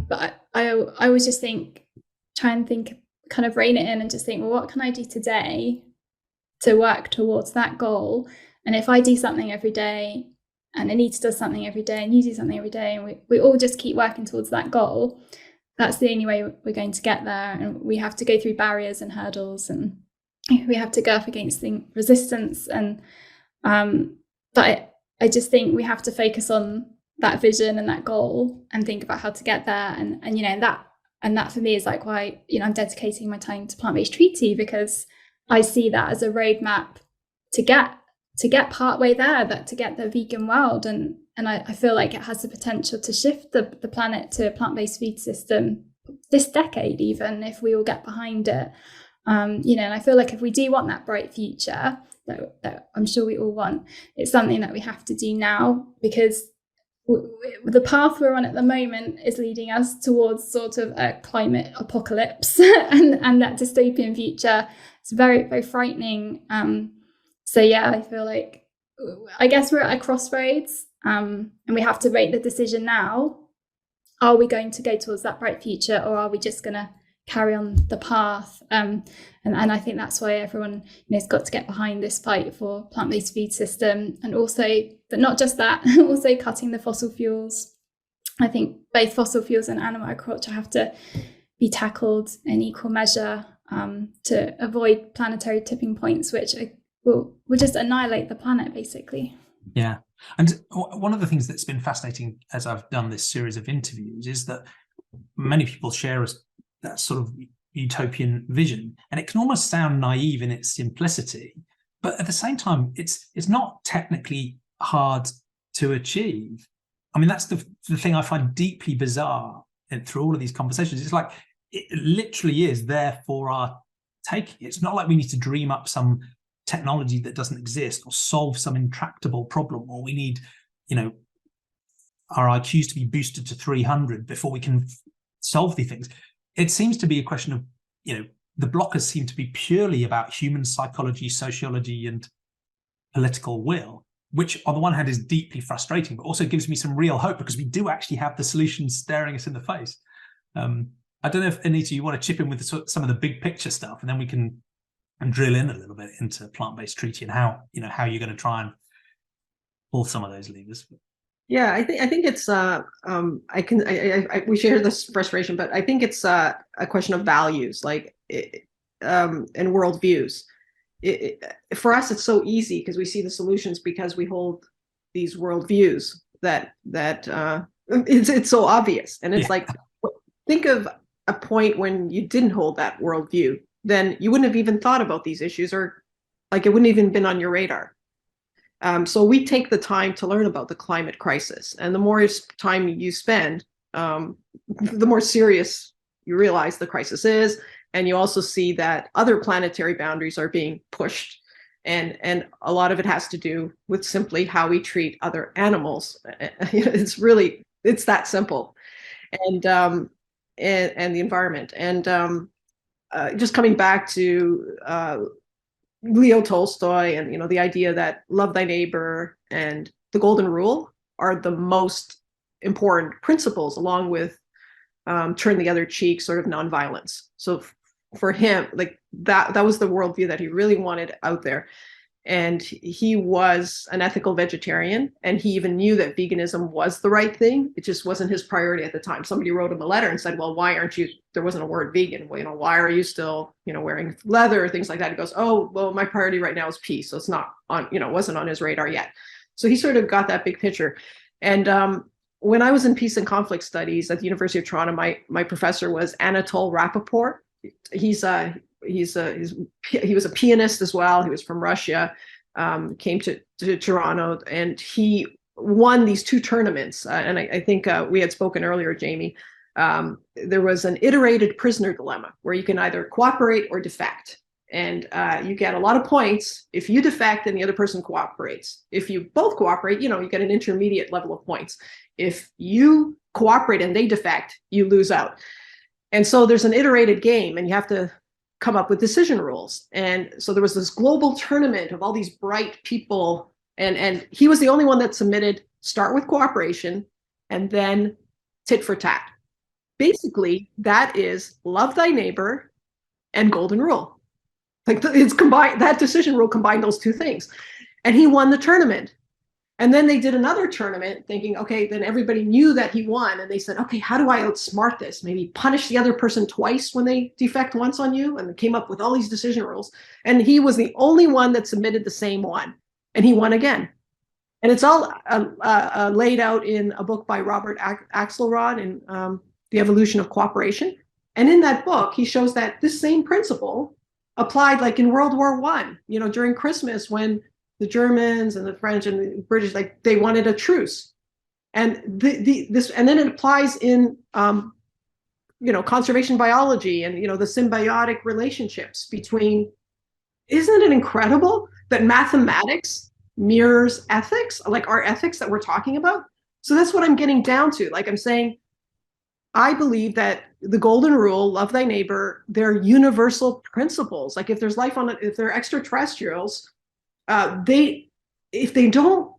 But I always just try and think, kind of rein it in and just think, well, what can I do today to work towards that goal? And if I do something every day, and Anita does something every day, and you do something every day, and we all just keep working towards that goal, that's the only way we're going to get there. And we have to go through barriers and hurdles, and we have to go up against the resistance. And but I just think we have to focus on that vision and that goal and think about how to get there. And that for me is like why I'm dedicating my time to plant-based treaty, because I see that as a roadmap to get partway there, that to get the vegan world. And I feel like it has the potential to shift the planet to a plant-based food system, this decade, even if we all get behind it. And I feel like if we do want that bright future that I'm sure we all want, it's something that we have to do now, because the path we're on at the moment is leading us towards sort of a climate apocalypse and that dystopian future. It's very, very frightening. So yeah, I feel like, I guess we're at a crossroads, and we have to make the decision now. Are we going to go towards that bright future, or are we just going to carry on the path? And I think that's why everyone has got to get behind this fight for plant-based food system, and also, but not just that, also cutting the fossil fuels. I think both fossil fuels and animal agriculture have to be tackled in equal measure, to avoid planetary tipping points, which will just annihilate the planet, basically. Yeah. And one of the things that's been fascinating as I've done this series of interviews is that many people share that sort of utopian vision, and it can almost sound naive in its simplicity, but at the same time, it's not technically hard to achieve. I mean, that's the thing I find deeply bizarre through all of these conversations. It's like, it literally is there for our taking. It's not like we need to dream up some technology that doesn't exist or solve some intractable problem, or we need, our IQs to be boosted to 300 before we can solve these things. It seems to be a question of, the blockers seem to be purely about human psychology, sociology, and political will, which on the one hand is deeply frustrating, but also gives me some real hope, because we do actually have the solutions staring us in the face. I don't know if, Anita, you want to chip in with some of the big picture stuff, and then we can drill in a little bit into plant-based treaty and how you're going to try and pull some of those levers. Yeah, I think it's we share this frustration, but I think it's a question of values, and worldviews. For us, it's so easy because we see the solutions because we hold these worldviews that it's so obvious, and it's like, think of a point when you didn't hold that worldview, then you wouldn't have even thought about these issues, or it wouldn't even been on your radar. So we take the time to learn about the climate crisis, and the more time you spend, the more serious you realize the crisis is, and you also see that other planetary boundaries are being pushed, and a lot of it has to do with simply how we treat other animals. It's that simple, and the environment, and just coming back to Leo Tolstoy, and the idea that love thy neighbor and the golden rule are the most important principles, along with turn the other cheek, sort of nonviolence. So for him, that was the worldview that he really wanted out there. And he was an ethical vegetarian, and he even knew that veganism was the right thing. It just wasn't his priority at the time. Somebody wrote him a letter and said, well, why aren't you, there wasn't a word vegan. Well, why are you still, wearing leather or things like that? He goes, oh, well, my priority right now is peace. So it's not on, wasn't on his radar yet. So he sort of got that big picture. And when I was in peace and conflict studies at the University of Toronto, my professor was Anatole Rappaport. He was a pianist as well. He was from Russia, came to Toronto, and he won these two tournaments. And I think we had spoken earlier, Jamie. There was an iterated prisoner dilemma where you can either cooperate or defect. And you get a lot of points if you defect and the other person cooperates. If you both cooperate, you get an intermediate level of points. If you cooperate and they defect, you lose out. And so there's an iterated game, and you have to come up with decision rules. And so there was this global tournament of all these bright people, and he was the only one that submitted start with cooperation and then tit for tat. Basically, that is love thy neighbor and golden rule. It's combined, that decision rule combined those two things. And he won the tournament. And then they did another tournament thinking, okay, then everybody knew that he won. And they said, okay, how do I outsmart this? Maybe punish the other person twice when they defect once on you. And they came up with all these decision rules. And he was the only one that submitted the same one. And he won again. And it's all laid out in a book by Robert Axelrod in The Evolution of Cooperation. And in that book, he shows that this same principle applied in World War I, during Christmas, when the Germans and the French and the British, they wanted a truce. And and then it applies in conservation biology and, the symbiotic relationships between, isn't it incredible that mathematics mirrors ethics, like our ethics that we're talking about? So that's what I'm getting down to. Like I'm saying, I believe that the golden rule, love thy neighbor, they're universal principles. Like if there's life on it, if they're extraterrestrials, if they don't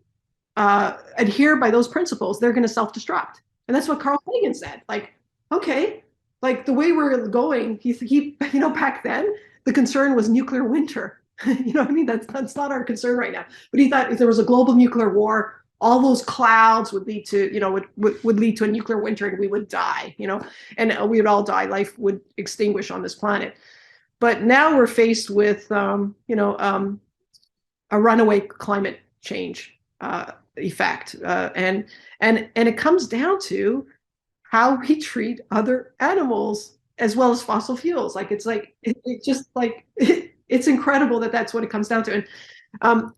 adhere by those principles, they're going to self-destruct. And that's what Carl Sagan said. Like, okay, like the way we're going, he back then, the concern was nuclear winter. You know what I mean? That's not our concern right now. But he thought if there was a global nuclear war, all those clouds would lead to, would lead to a nuclear winter and we would die, and we would all die. Life would extinguish on this planet. But now we're faced with, a runaway climate change effect. And it comes down to how we treat other animals as well as fossil fuels. Like, it's incredible that that's what it comes down to. And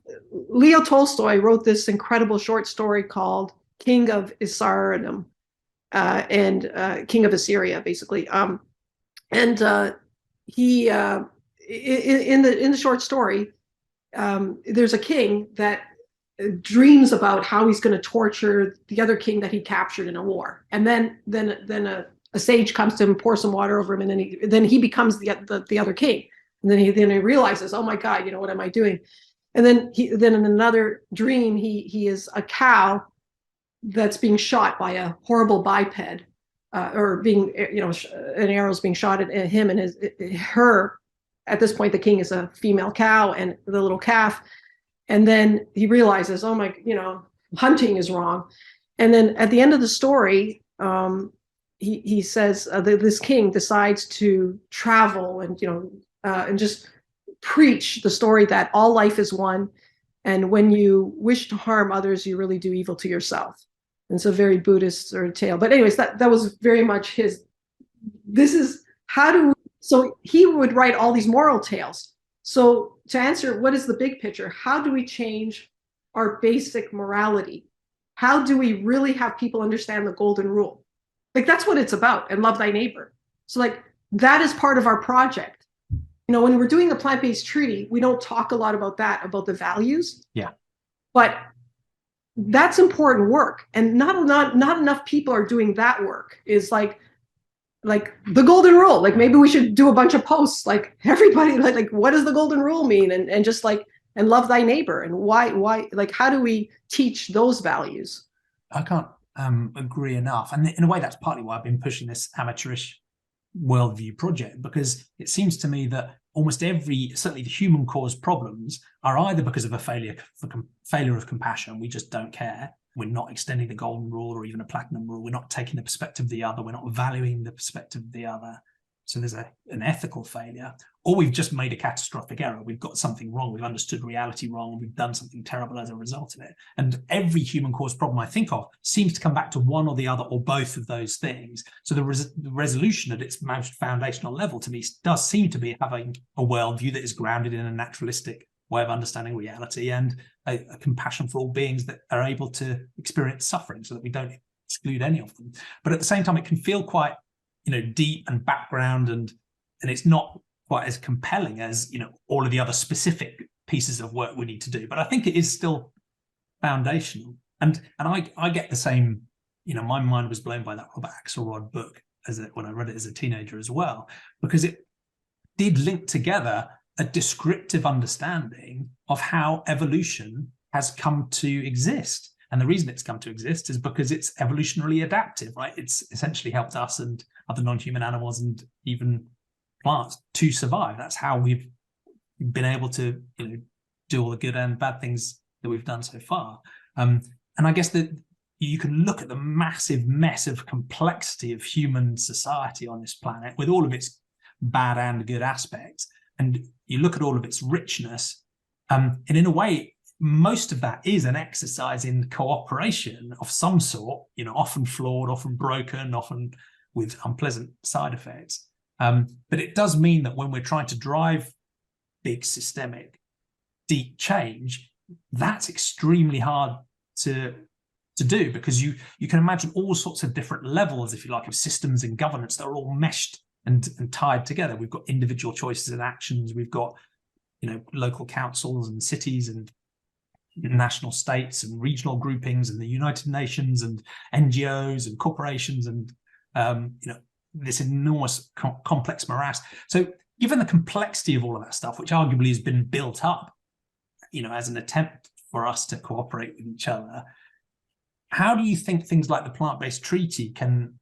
Leo Tolstoy wrote this incredible short story called King of Issaradom, and King of Assyria, basically. He in the short story, there's a king that dreams about how he's going to torture the other king that he captured in a war, and then a sage comes to him, pours some water over him, and then he becomes the other king, and then he realizes, oh my God, what am I doing? And then in another dream, he is a cow that's being shot by a horrible biped, or being, an arrow's being shot at him and her. At this point, the king is a female cow and the little calf. And then he realizes, oh my, hunting is wrong. And then at the end of the story, he says this king decides to travel and just preach the story that all life is one, and when you wish to harm others, you really do evil to yourself. And it's a very Buddhist sort of tale. But anyways, that was very much his. This is so he would write all these moral tales. So to answer what is the big picture, how do we change our basic morality? How do we really have people understand the golden rule? Like, that's what it's about, and love thy neighbor. So like, that is part of our project. When we're doing the plant-based treaty, we don't talk a lot about that, about the values. Yeah. But that's important work. And not enough people are doing that work. Is like the golden rule. Like, maybe we should do a bunch of posts, like everybody, like what does the golden rule mean? And just like, and love thy neighbor. And why, like, how do we teach those values? I can't agree enough. And in a way, that's partly why I've been pushing this amateurish worldview project, because it seems to me that almost certainly the human caused problems are either because of a failure of compassion. We just don't care. We're not extending the golden rule or even a platinum rule. We're not taking the perspective of the other. We're not valuing the perspective of the other. So there's an ethical failure, or we've just made a catastrophic error. We've got something wrong. We've understood reality wrong. We've done something terrible as a result of it. And every human caused problem I think of seems to come back to one or the other or both of those things. So the resolution at its most foundational level to me does seem to be having a worldview that is grounded in a naturalistic way of understanding reality and a compassion for all beings that are able to experience suffering, so that we don't exclude any of them. But at the same time, it can feel quite deep and background, and it's not quite as compelling as all of the other specific pieces of work we need to do. But I think it is still foundational, and I get the same. My mind was blown by that Robert Axelrod book when I read it as a teenager as well, because it did link together a descriptive understanding of how evolution has come to exist. And the reason it's come to exist is because it's evolutionarily adaptive, right? It's essentially helped us and other non-human animals and even plants to survive. That's how we've been able to do all the good and bad things that we've done so far. And I guess that you can look at the massive mess of complexity of human society on this planet with all of its bad and good aspects, and you look at all of its richness, and in a way, most of that is an exercise in cooperation of some sort, often flawed, often broken, often with unpleasant side effects. But it does mean that when we're trying to drive big systemic, deep change, that's extremely hard to to do, because you can imagine all sorts of different levels, if you like, of systems and governance that are all meshed and tied together. We've got individual choices and actions. We've got, local councils and cities and national states and regional groupings and the United Nations and NGOs and corporations and this enormous complex morass. So given the complexity of all of that stuff, which arguably has been built up, as an attempt for us to cooperate with each other, how do you think things like the plant-based treaty can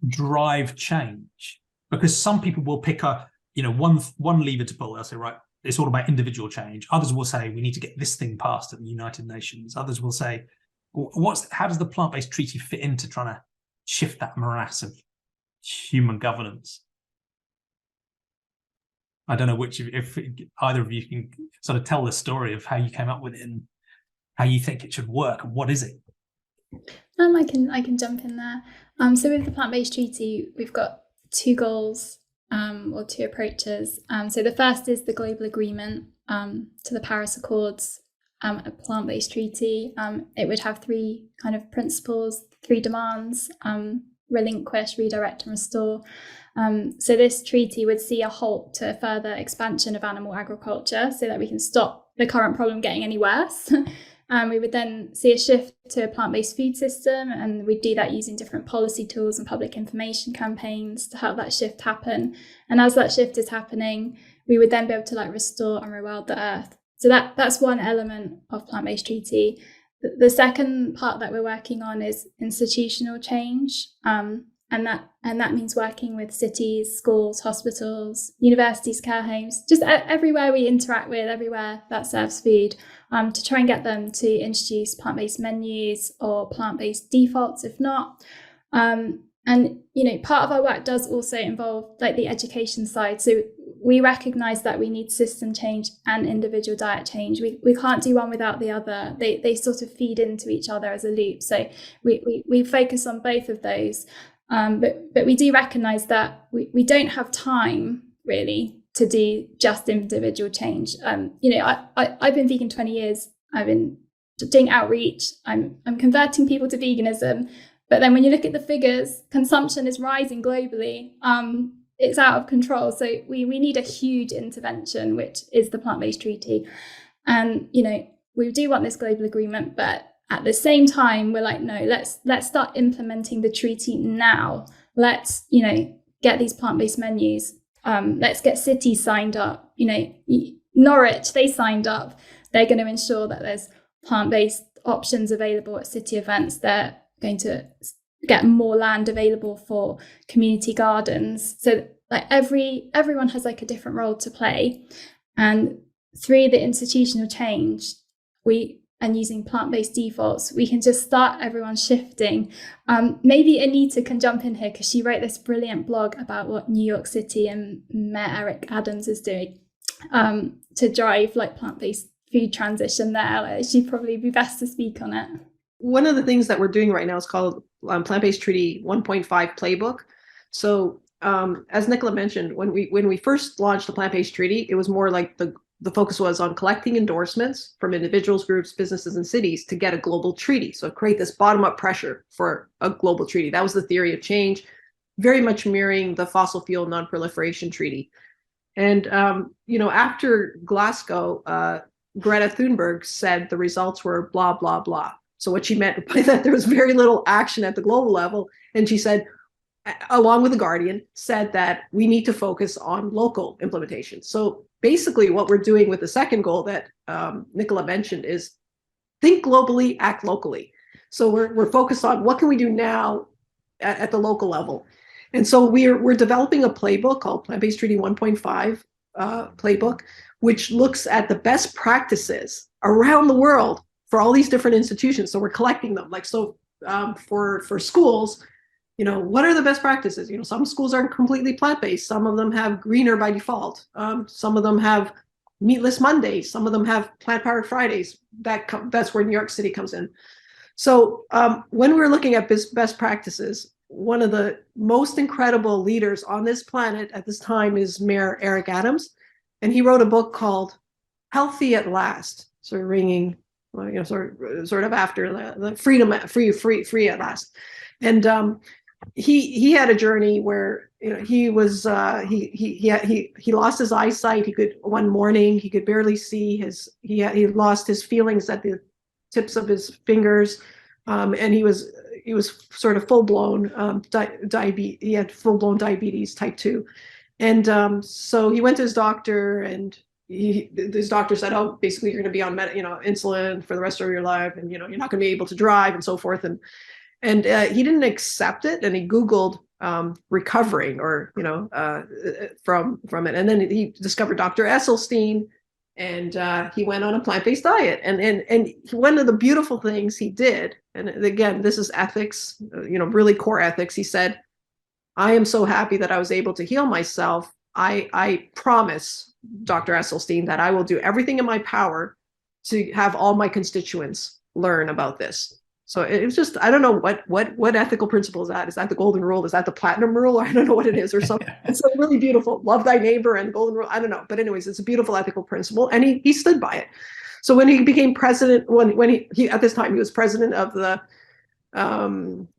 drive change? Because some people will pick one lever to pull. They'll say, right, it's all about individual change. Others will say we need to get this thing passed at the United Nations. Others will say, how does the plant-based treaty fit into trying to shift that morass of human governance? I don't know if either of you can sort of tell the story of how you came up with it and how you think it should work. What is it? I can jump in there. So with the plant-based treaty, we've got two goals, or two approaches. So the first is the global agreement to the Paris Accords, a plant-based treaty. It would have three kind of principles, three demands: relinquish, redirect, and restore. So this treaty would see a halt to further expansion of animal agriculture so that we can stop the current problem getting any worse. We would then see a shift to a plant-based food system, and we'd do that using different policy tools and public information campaigns to help that shift happen. And as that shift is happening, we would then be able to restore and rewild the earth. So that's one element of plant-based treaty. The second part that we're working on is institutional change. And that means working with cities, schools, hospitals, universities, care homes, just everywhere we interact with, everywhere that serves food, to try and get them to introduce plant-based menus or plant-based defaults, if not. And part of our work does also involve the education side. So we recognize that we need system change and individual diet change. We can't do one without the other. They sort of feed into each other as a loop. So we focus on both of those. But we do recognize that we don't have time really to do just individual change. I've been vegan 20 years. I've been doing outreach. I'm converting people to veganism. But then when you look at the figures, consumption is rising globally. It's out of control. So we need a huge intervention, which is the plant-based treaty. And, we do want this global agreement, but at the same time, we're like, no, let's start implementing the treaty now. Let's, get these plant-based menus. Let's get cities signed up. Norwich, they signed up. They're going to ensure that there's plant-based options available at city events. They're going to get more land available for community gardens. So everyone has a different role to play. And through the institutional change, and using plant-based defaults, we can just start everyone shifting. Maybe Anita can jump in here because she wrote this brilliant blog about what New York City and Mayor Eric Adams is doing to drive plant-based food transition there. She'd probably be best to speak on it. One of the things that we're doing right now is called Plant-Based Treaty 1.5 Playbook. So as Nicola mentioned, when we first launched the Plant-Based Treaty, it was more like the focus was on collecting endorsements from individuals, groups, businesses, and cities to get a global treaty. So create this bottom-up pressure for a global treaty. That was the theory of change, very much mirroring the fossil fuel non-proliferation treaty. And, after Glasgow, Greta Thunberg said the results were blah, blah, blah. So what she meant by that, there was very little action at the global level. And she said, along with The Guardian, said that we need to focus on local implementation. So basically what we're doing with the second goal that Nicola mentioned is think globally, act locally. So we're focused on what can we do now at the local level. And so we're developing a playbook called Plant-Based Treaty 1.5 playbook, which looks at the best practices around the world for all these different institutions. So we're collecting them. For schools, what are the best practices? Some schools are completely plant-based. Some of them have greener by default. Some of them have meatless Mondays. Some of them have plant-powered Fridays. That's where New York City comes in. So when we're looking at best practices, one of the most incredible leaders on this planet at this time is Mayor Eric Adams. And he wrote a book called Healthy at Last. So we're ringing well, sort of after the freedom, free at last. And he had a journey where he was he lost his eyesight. He could one morning he could barely see he lost his feelings at the tips of his fingers, and he was sort of full-blown diabetes. He had full-blown diabetes type 2, and so he went to his doctor, and his doctor said, oh, basically you're going to be on insulin for the rest of your life, and you're not going to be able to drive and so forth. And he didn't accept it, and he Googled recovering or from it, and then he discovered Dr. Esselstyn, and he went on a plant-based diet. And one of the beautiful things he did, and again, this is ethics, really core ethics. He said, I am so happy that I was able to heal myself. I promise, Dr. Esselstyn, that I will do everything in my power to have all my constituents learn about this. So it was just, I don't know what ethical principle is that? Is that the golden rule? Is that the platinum rule? I don't know what it is, or something. It's so really beautiful. Love thy neighbor and golden rule. I don't know. But anyways, it's a beautiful ethical principle, and he stood by it. So when he became president, when he at this time he was president of the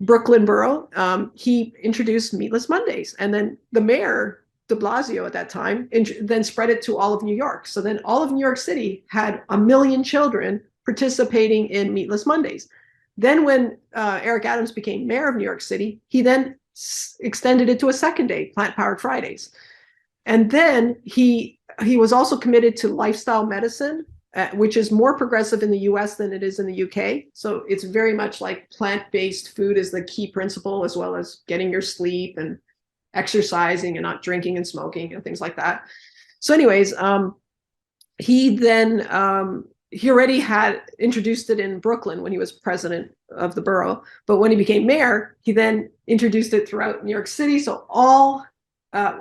Brooklyn borough, he introduced Meatless Mondays, and then the mayor, de Blasio at that time, then spread it to all of New York. So then all of New York City had 1 million children participating in Meatless Mondays. Then when Eric Adams became mayor of New York City, he then extended it to a second day, Plant-Powered Fridays. And then he was also committed to lifestyle medicine, which is more progressive in the US than it is in the UK. So it's very much like plant-based food is the key principle, as well as getting your sleep and exercising and not drinking and smoking and things like that. So anyways, he then, he already had introduced it in Brooklyn when he was president of the borough, but when he became mayor, he then introduced it throughout New York City. So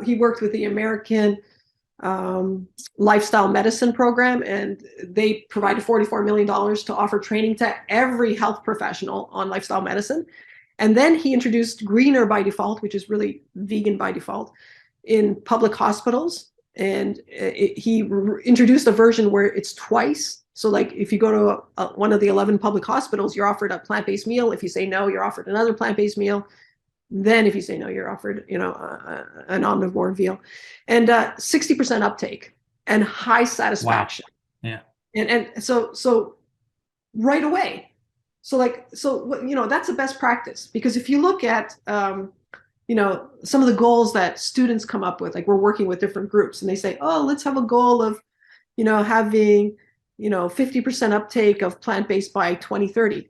he worked with the American Lifestyle Medicine Program, and they provided $44 million to offer training to every health professional on lifestyle medicine. And then he introduced greener by default, which is really vegan by default, in public hospitals. And he introduced a version where it's twice. So like if you go to one of the 11 public hospitals, you're offered a plant-based meal. If you say no, you're offered another plant-based meal. Then if you say no, you're offered, an omnivore meal. And 60% uptake and high satisfaction. Wow. Yeah. And so right away. So that's the best practice, because if you look at some of the goals that students come up with, like we're working with different groups, and they say, oh, let's have a goal of, having 50% uptake of plant-based by 2030.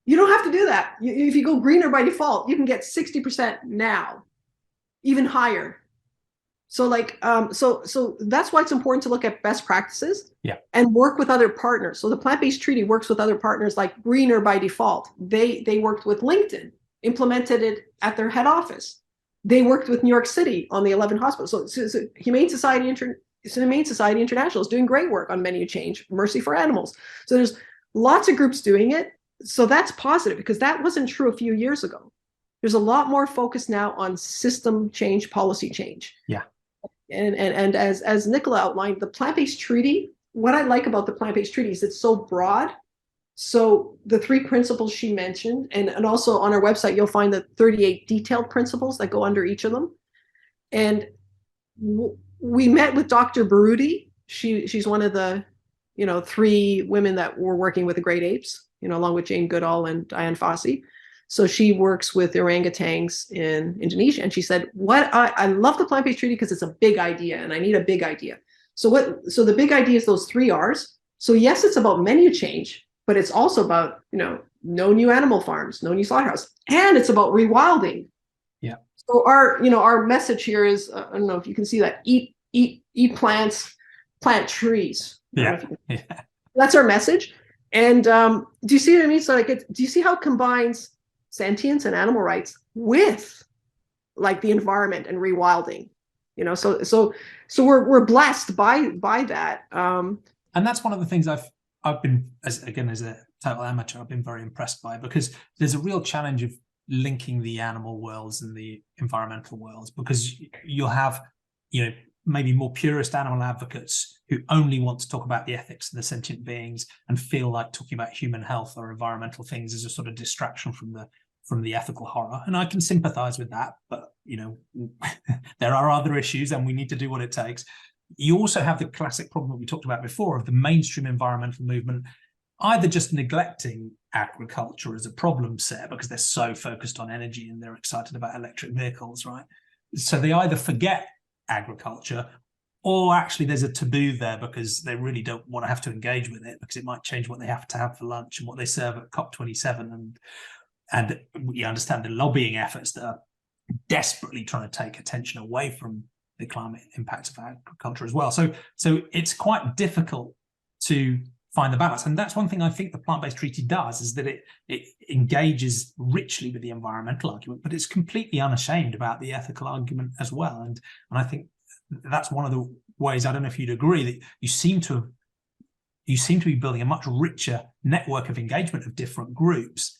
You don't have to do that. If you go greener by default, you can get 60% now, even higher. So so that's why it's important to look at best practices, and work with other partners. So the plant-based treaty works with other partners like Greener by Default. They worked with LinkedIn, implemented it at their head office. They worked with New York City on the 11 hospitals. So Humane Society International is doing great work on menu change, Mercy for Animals. So there's lots of groups doing it. So that's positive, because that wasn't true a few years ago. There's a lot more focus now on system change, policy change. Yeah. And as Nicola outlined, the plant-based treaty, what I like about the plant-based treaty is it's so broad. So the 3 principles she mentioned, and also on our website, you'll find the 38 detailed principles that go under each of them. And we met with Dr. Baruti. She's one of the 3 women that were working with the great apes, along with Jane Goodall and Diane Fossey. So she works with orangutans in Indonesia. And she said, I love the plant-based treaty because it's a big idea, and I need a big idea. So the big idea is those 3 R's. So yes, it's about menu change, but it's also about, no new animal farms, no new slaughterhouse, and it's about rewilding. Yeah. So our message here is, I don't know if you can see that, eat plants, plant trees. Yeah. That's our message. And do you see what I mean? So do you see how it combines sentience and animal rights with like the environment and rewilding? So we're blessed by that. And that's one of the things I've been, as a total amateur, I've been very impressed by, because there's a real challenge of linking the animal worlds and the environmental worlds, because you'll have maybe more purist animal advocates who only want to talk about the ethics of the sentient beings and feel like talking about human health or environmental things is a sort of distraction from the ethical horror. And I can sympathize with that, but there are other issues and we need to do what it takes. You also have the classic problem that we talked about before of the mainstream environmental movement either just neglecting agriculture as a problem set because they're so focused on energy and they're excited about electric vehicles, right? So they either forget agriculture, or actually there's a taboo there because they really don't want to have to engage with it because it might change what they have to have for lunch and what they serve at COP27. And we understand the lobbying efforts that are desperately trying to take attention away from the climate impacts of agriculture as well. So it's quite difficult to find the balance. And that's one thing I think the plant-based treaty does, is that it engages richly with the environmental argument, but it's completely unashamed about the ethical argument as well. And I think that's one of the ways, I don't know if you'd agree, that you seem to be building a much richer network of engagement of different groups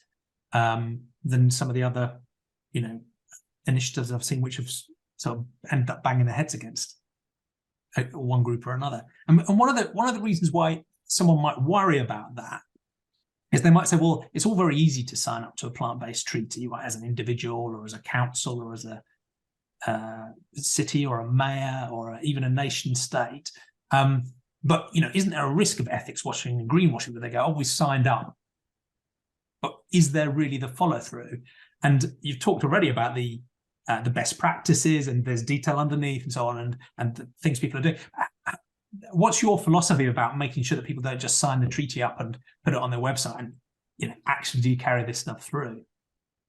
than some of the other, initiatives I've seen which have sort of ended up banging their heads against one group or another. And one of the reasons why someone might worry about that is they might say, well, it's all very easy to sign up to a plant-based treaty, right, as an individual or as a council or as a city or a mayor or even a nation state. But isn't there a risk of ethics washing and greenwashing where they go, oh, we signed up, but is there really the follow-through? And you've talked already about the best practices, and there's detail underneath and so on, and the things people are doing. What's your philosophy about making sure that people don't just sign the treaty up and put it on their website and actually do carry this stuff through?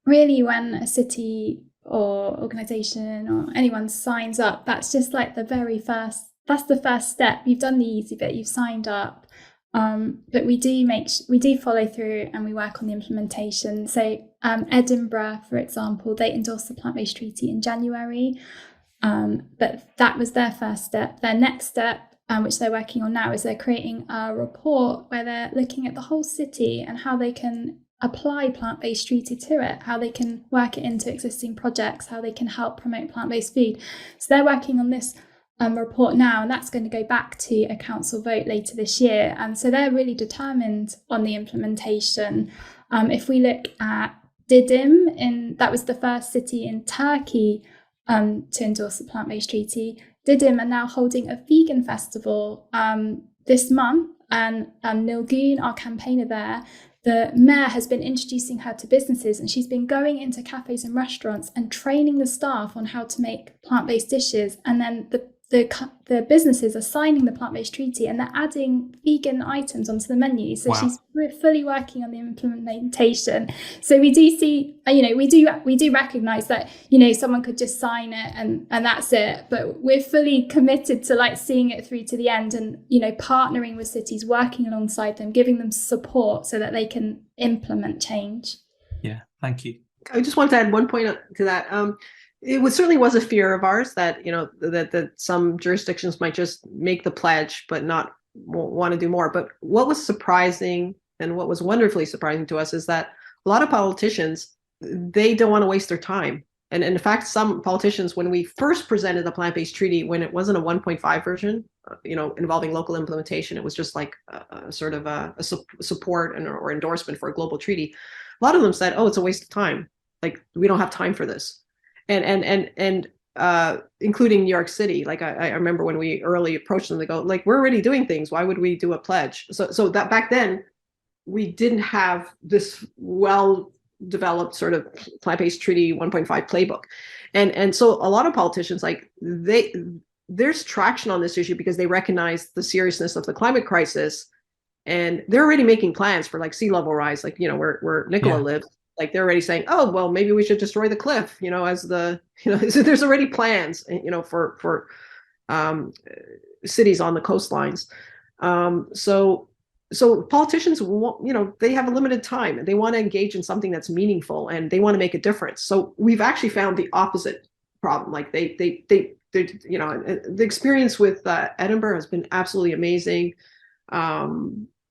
Really, when a city or organization or anyone signs up, that's just like the first step. You've done the easy bit, you've signed up, but we do follow through and we work on the implementation. So Edinburgh, for example, they endorsed the plant-based treaty in January, but that was their first step. Their next step, which they're working on now, is they're creating a report where they're looking at the whole city and how they can apply plant-based treaty to it, how they can work it into existing projects, how they can help promote plant-based food. So they're working on this report now, and that's going to go back to a council vote later this year. And so they're really determined on the implementation. If we look at Didim, that was the first city in Turkey to endorse the plant-based treaty. Didim are now holding a vegan festival this month, and Nilgun, our campaigner there, the mayor has been introducing her to businesses, and she's been going into cafes and restaurants and training the staff on how to make plant-based dishes. And then the businesses are signing the plant-based treaty and they're adding vegan items onto the menu. So wow. We're fully working on the implementation. So we do see, we do recognize that, someone could just sign it and that's it. But we're fully committed to seeing it through to the end and, partnering with cities, working alongside them, giving them support so that they can implement change. Yeah, thank you. I just want to add one point to that. It certainly was a fear of ours that that some jurisdictions might just make the pledge but not want to do more. But what was surprising and what was wonderfully surprising to us is that a lot of politicians, they don't want to waste their time. And in fact, some politicians, when we first presented the plant-based treaty, when it wasn't a 1.5 version, involving local implementation, it was just like a sort of a support or endorsement for a global treaty. A lot of them said, "Oh, it's a waste of time. We don't have time for this." And including New York City. I remember when we early approached them, they go, we're already doing things. Why would we do a pledge? So that back then we didn't have this well-developed sort of plant-based treaty 1.5 playbook. And so a lot of politicians, there's traction on this issue because they recognize the seriousness of the climate crisis, and they're already making plans for sea level rise, where Nicola lives. They're already saying, oh, well, maybe we should destroy the cliff, so there's already plans, for cities on the coastlines. So politicians, they have a limited time and they want to engage in something that's meaningful and they want to make a difference. So we've actually found the opposite problem. The experience with Edinburgh has been absolutely amazing.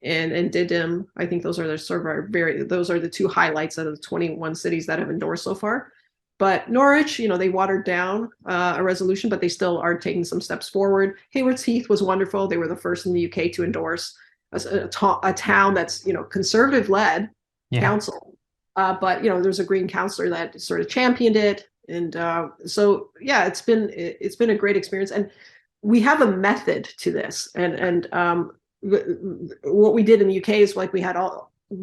And Didim, I think those are the two highlights out of the 21 cities that have endorsed so far. But Norwich, they watered down a resolution, but they still are taking some steps forward. Haywards Heath was wonderful. They were the first in the UK to endorse a town that's, conservative-led council. But, there's a Green councillor that sort of championed it. And so, yeah, it's been a great experience. And we have a method to this. And what we did in the UK is like we had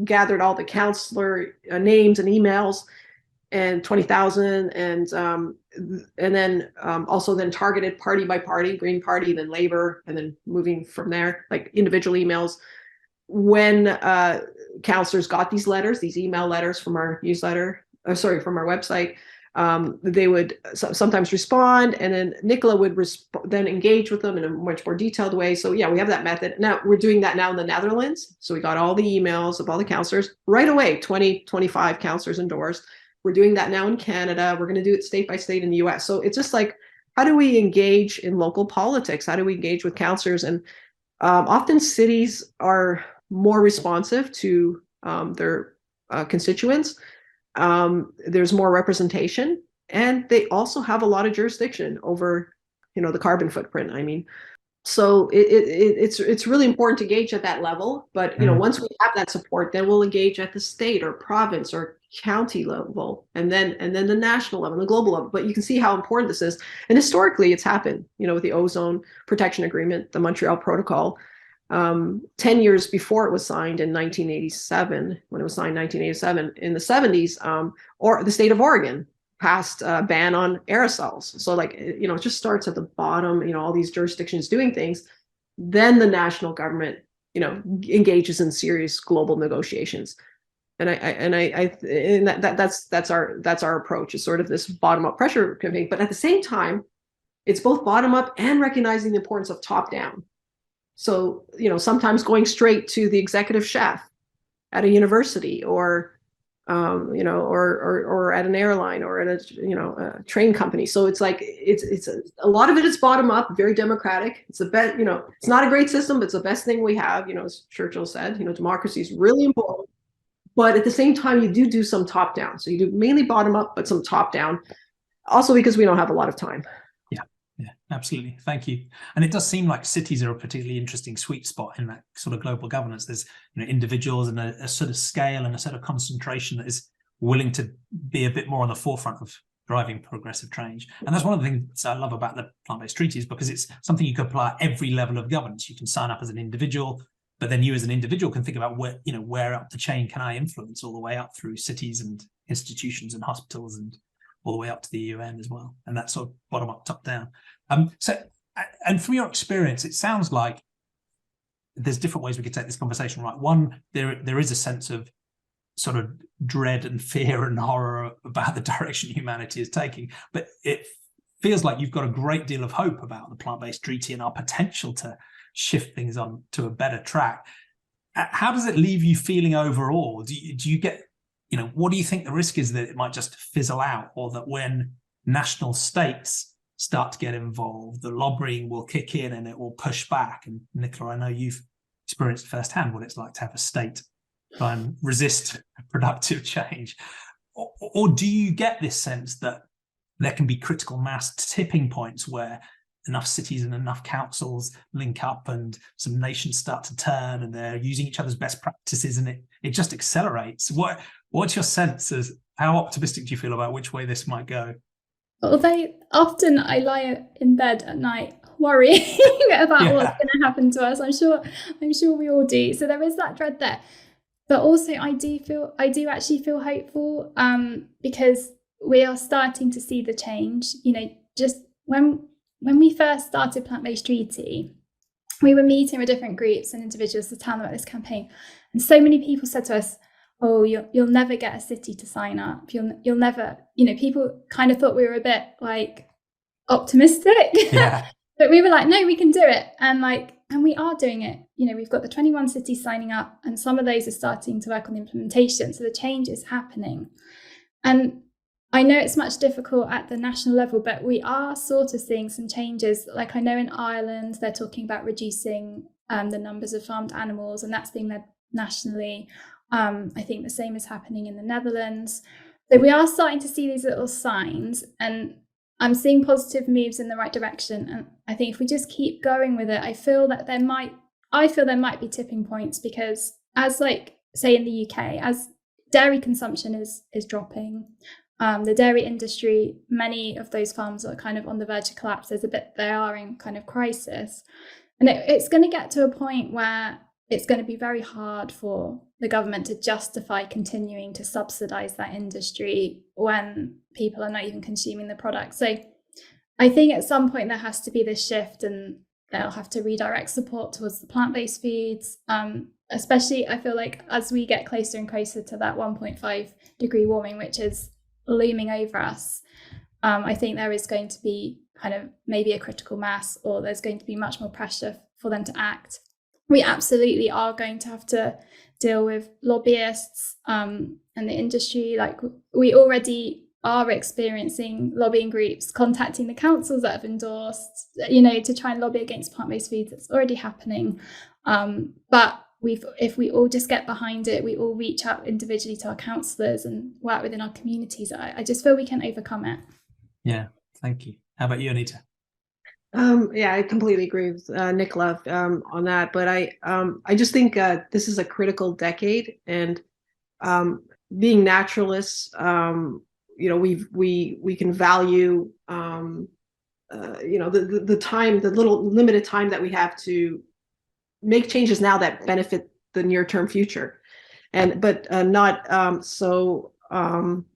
gathered all the councillor names and emails, and 20,000, and then also then targeted party by party, Green Party, then Labour, and then moving from there, like individual emails. When councillors got these letters, these email letters from our newsletter, from our website, they would sometimes respond, and then Nicola would then engage with them in a much more detailed way. So yeah, we have that method. Now we're doing that now in the Netherlands. So we got all the emails of all the councillors right away, 25 councillors endorsed. We're doing that now in Canada. We're going to do it state by state in the US. So it's just like, how do we engage in local politics? How do we engage with councillors? And often cities are more responsive to their constituents. There's more representation, and they also have a lot of jurisdiction over, the carbon footprint. I mean, so it's really important to engage at that level. But once we have that support, then we'll engage at the state or province or county level, and then the national level, the global level. But you can see how important this is. And historically, it's happened. With the Ozone Protection Agreement, the Montreal Protocol. 10 years before it was signed in 1987, when it was signed in 1987, in the 70s, or the state of Oregon passed a ban on aerosols. So like, it just starts at the bottom, all these jurisdictions doing things. Then the national government, engages in serious global negotiations. And that's our approach, is sort of this bottom up pressure campaign. But at the same time, it's both bottom up and recognizing the importance of top down. So, sometimes going straight to the executive chef at a university, or, or at an airline, or at a train company. So it's like, it's a lot of it is bottom up, very democratic. It's the best, it's not a great system, but it's the best thing we have. As Churchill said, democracy is really important. But at the same time, you do some top down. So you do mainly bottom up, but some top down. Also because we don't have a lot of time. Yeah, absolutely. Thank you. And it does seem like cities are a particularly interesting sweet spot in that sort of global governance. There's individuals and a sort of scale and a sort of concentration that is willing to be a bit more on the forefront of driving progressive change. And that's one of the things I love about the plant-based treaties, because it's something you can apply at every level of governance. You can sign up as an individual, but then you as an individual can think about where up the chain can I influence, all the way up through cities and institutions and hospitals, and all the way up to the UN as well. And that's sort of bottom up, top down. And from your experience, it sounds like there's different ways we could take this conversation, right? One, there is a sense of sort of dread and fear and horror about the direction humanity is taking, but it feels like you've got a great deal of hope about the plant-based treaty and our potential to shift things on to a better track. How does it leave you feeling overall? Do you get, what do you think the risk is that it might just fizzle out, or that when national states start to get involved, the lobbying will kick in and it will push back? And Nicola, I know you've experienced firsthand what it's like to have a state try and resist productive change. Or do you get this sense that there can be critical mass tipping points where enough cities and enough councils link up and some nations start to turn and they're using each other's best practices, and it just accelerates? What's your sense? As how optimistic do you feel about which way this might go? Although often I lie in bed at night worrying about what's going to happen to us. I'm sure we all do. So there is that dread there. But also I do actually feel hopeful, because we are starting to see the change. Just when we first started Plant-Based Treaty, we were meeting with different groups and individuals to tell them about this campaign. And so many people said to us, oh, you'll never get a city to sign up. You'll never, people kind of thought we were a bit like optimistic. Yeah. But we were like, no, we can do it. And we are doing it. We've got the 21 cities signing up, and some of those are starting to work on the implementation. So the change is happening. And I know it's much difficult at the national level, but we are sort of seeing some changes. Like I know in Ireland, they're talking about reducing the numbers of farmed animals, and that's being led nationally. I think the same is happening in the Netherlands. So we are starting to see these little signs, and I'm seeing positive moves in the right direction. And I think if we just keep going with it, I feel there might be tipping points, because as like, say in the UK, as dairy consumption is dropping, the dairy industry, many of those farms are kind of on the verge of collapse. They are in kind of crisis. And it's going to get to a point where it's going to be very hard for the government to justify continuing to subsidize that industry when people are not even consuming the product. So I think at some point there has to be this shift, and they'll have to redirect support towards the plant-based foods. Especially, I feel like as we get closer and closer to that 1.5 degree warming, which is looming over us, I think there is going to be kind of maybe a critical mass, or there's going to be much more pressure for them to act. We absolutely are going to have to deal with lobbyists and the industry. Like, we already are experiencing lobbying groups contacting the councils that have endorsed, to try and lobby against plant-based foods. It's already happening. But if we all just get behind it, we all reach out individually to our councillors and work within our communities, I just feel we can overcome it. Yeah, thank you. How about you, Anita? Yeah, I completely agree with Nicola on that. But I just think this is a critical decade, and being naturalists, we can value the time, the little limited time that we have to make changes now that benefit the near-term future, but not so. I'm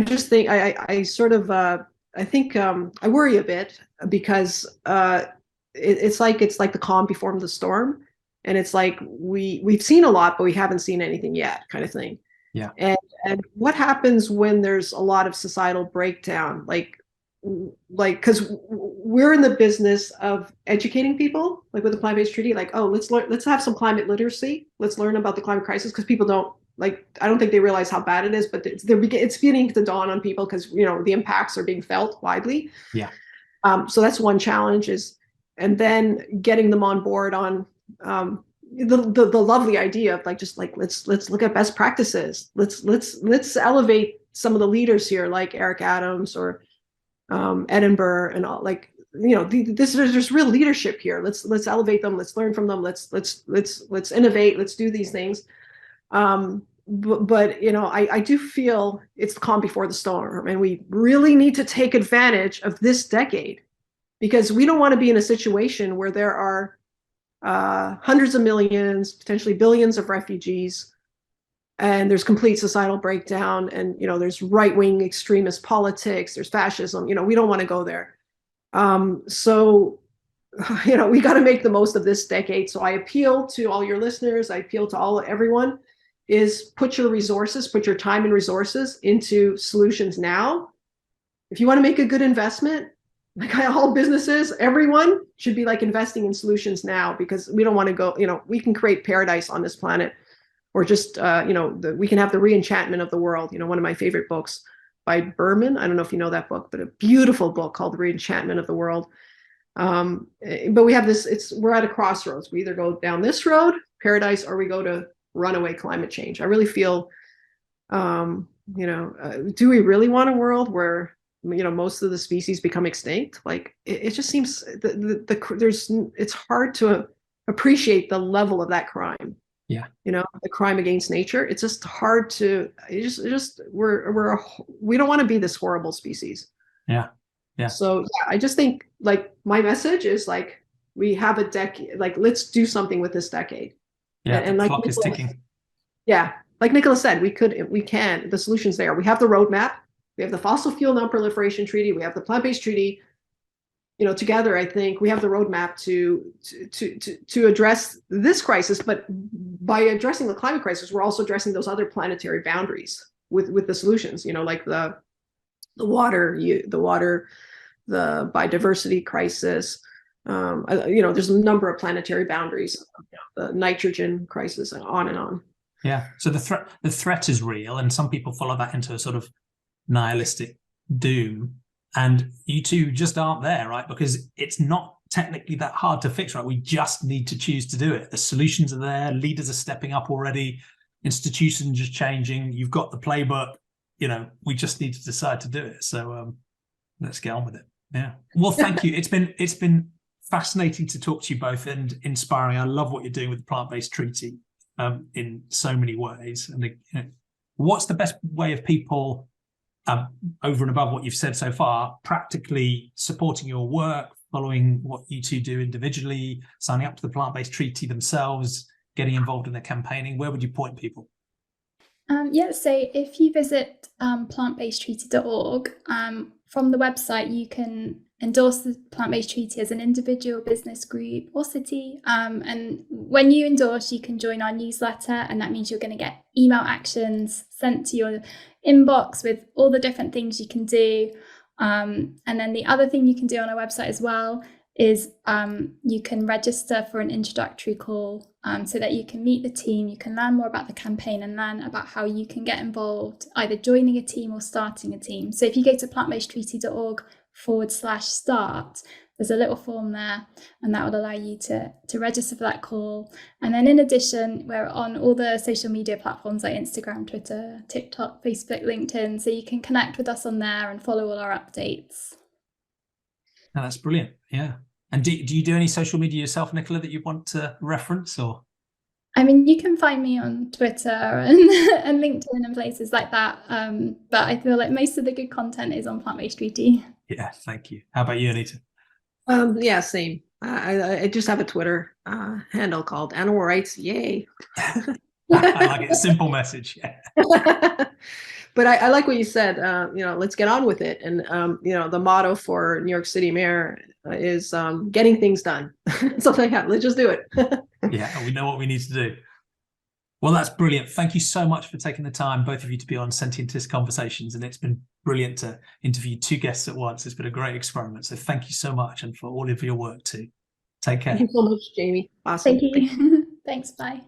just think I sort of I think I worry a bit, because it's like the calm before the storm, and it's like we've seen a lot, but we haven't seen anything yet, kind of thing. Yeah. And what happens when there's a lot of societal breakdown, like because we're in the business of educating people, like with the climate-based treaty, like, oh, let's have some climate literacy, let's learn about the climate crisis, because people don't, like, I don't think they realize how bad it is, but it's beginning to dawn on people, because the impacts are being felt widely. Yeah. So that's one challenge, and then getting them on board on the lovely idea of let's look at best practices. Let's elevate some of the leaders here, like Eric Adams or Edinburgh and all. Like, there's real leadership here. Let's elevate them. Let's learn from them. Let's innovate. Let's do these things. But I do feel it's the calm before the storm, and we really need to take advantage of this decade, because we don't want to be in a situation where there are hundreds of millions, potentially billions of refugees, and there's complete societal breakdown, and there's right-wing extremist politics, there's fascism. We don't want to go there. So we got to make the most of this decade. So I appeal to all your listeners, I appeal to everyone, is put your time and resources into solutions now. If you want to make a good investment, like all businesses, everyone should be investing in solutions now, because we don't want to go, we can create paradise on this planet, or just, we can have the re-enchantment of the world. One of my favorite books by Berman, I don't know if you know that book, but a beautiful book called The Re-Enchantment of the World. But we have we're at a crossroads. We either go down this road, paradise, or we go to runaway climate change. I really feel, do we really want a world where most of the species become extinct? Like, it just seems it's hard to appreciate the level of that crime. Yeah. The crime against nature. It's just hard to. We don't want to be this horrible species. Yeah. Yeah. So I just think my message is we have a decade. Let's do something with this decade. Yeah. And the clock is ticking. Yeah. Like Nicola said, we can. The solution's there. We have the roadmap. We have the fossil fuel non-proliferation treaty. We have the plant-based treaty. Together, I think we have the roadmap to address this crisis. But by addressing the climate crisis, we're also addressing those other planetary boundaries with the solutions. Like the water, the biodiversity crisis. There's a number of planetary boundaries. The nitrogen crisis, and on and on. Yeah. So the threat is real, and some people follow that into a sort of nihilistic doom. And you two just aren't there, right? Because it's not technically that hard to fix, right? We just need to choose to do it. The solutions are there. Leaders are stepping up already. institutions are changing. You've got the playbook. We just need to decide to do it. So let's get on with it. Yeah. Well, thank you. It's been fascinating to talk to you both and inspiring. I love what you're doing with the plant-based treaty in so many ways. And what's the best way of people, over and above what you've said so far, practically supporting your work, following what you two do individually, signing up to the plant-based treaty themselves, getting involved in the campaigning? Where would you point people? So if you visit plantbasedtreaty.org, from the website you can endorse the plant-based treaty as an individual, business, group or city, and when you endorse you can join our newsletter, and that means you're going to get email actions sent to your inbox with all the different things you can do, and then the other thing you can do on our website as well is you can register for an introductory call, so that you can meet the team, you can learn more about the campaign and learn about how you can get involved, either joining a team or starting a team. So if you go to plantbasedtreaty.org/start, there's a little form there, and that will allow you to register for that call. And then in addition, we're on all the social media platforms like Instagram, Twitter, TikTok, Facebook, LinkedIn, so you can connect with us on there and follow all our updates. Oh, that's brilliant. Yeah. And do you do any social media yourself, Nicola, that you want to reference? Or I mean, you can find me on Twitter and LinkedIn and places like that. But I feel like most of the good content is on Plant-Based Treaty. Yeah, thank you. How about you, Anita? Yeah, same. I just have a Twitter handle called Animal Rights. Yay. I like it. Simple message. Yeah. But I like what you said. Let's get on with it. And the motto for New York City Mayor is getting things done. Something like that. Let's just do it. Yeah, we know what we need to do. Well, that's brilliant. Thank you so much for taking the time, both of you, to be on Sentientist Conversations. And it's been brilliant to interview two guests at once. It's been a great experiment. So thank you so much, and for all of your work too. Take care. Thank you so much, Jamie. Awesome. Thank you. Thanks. Bye.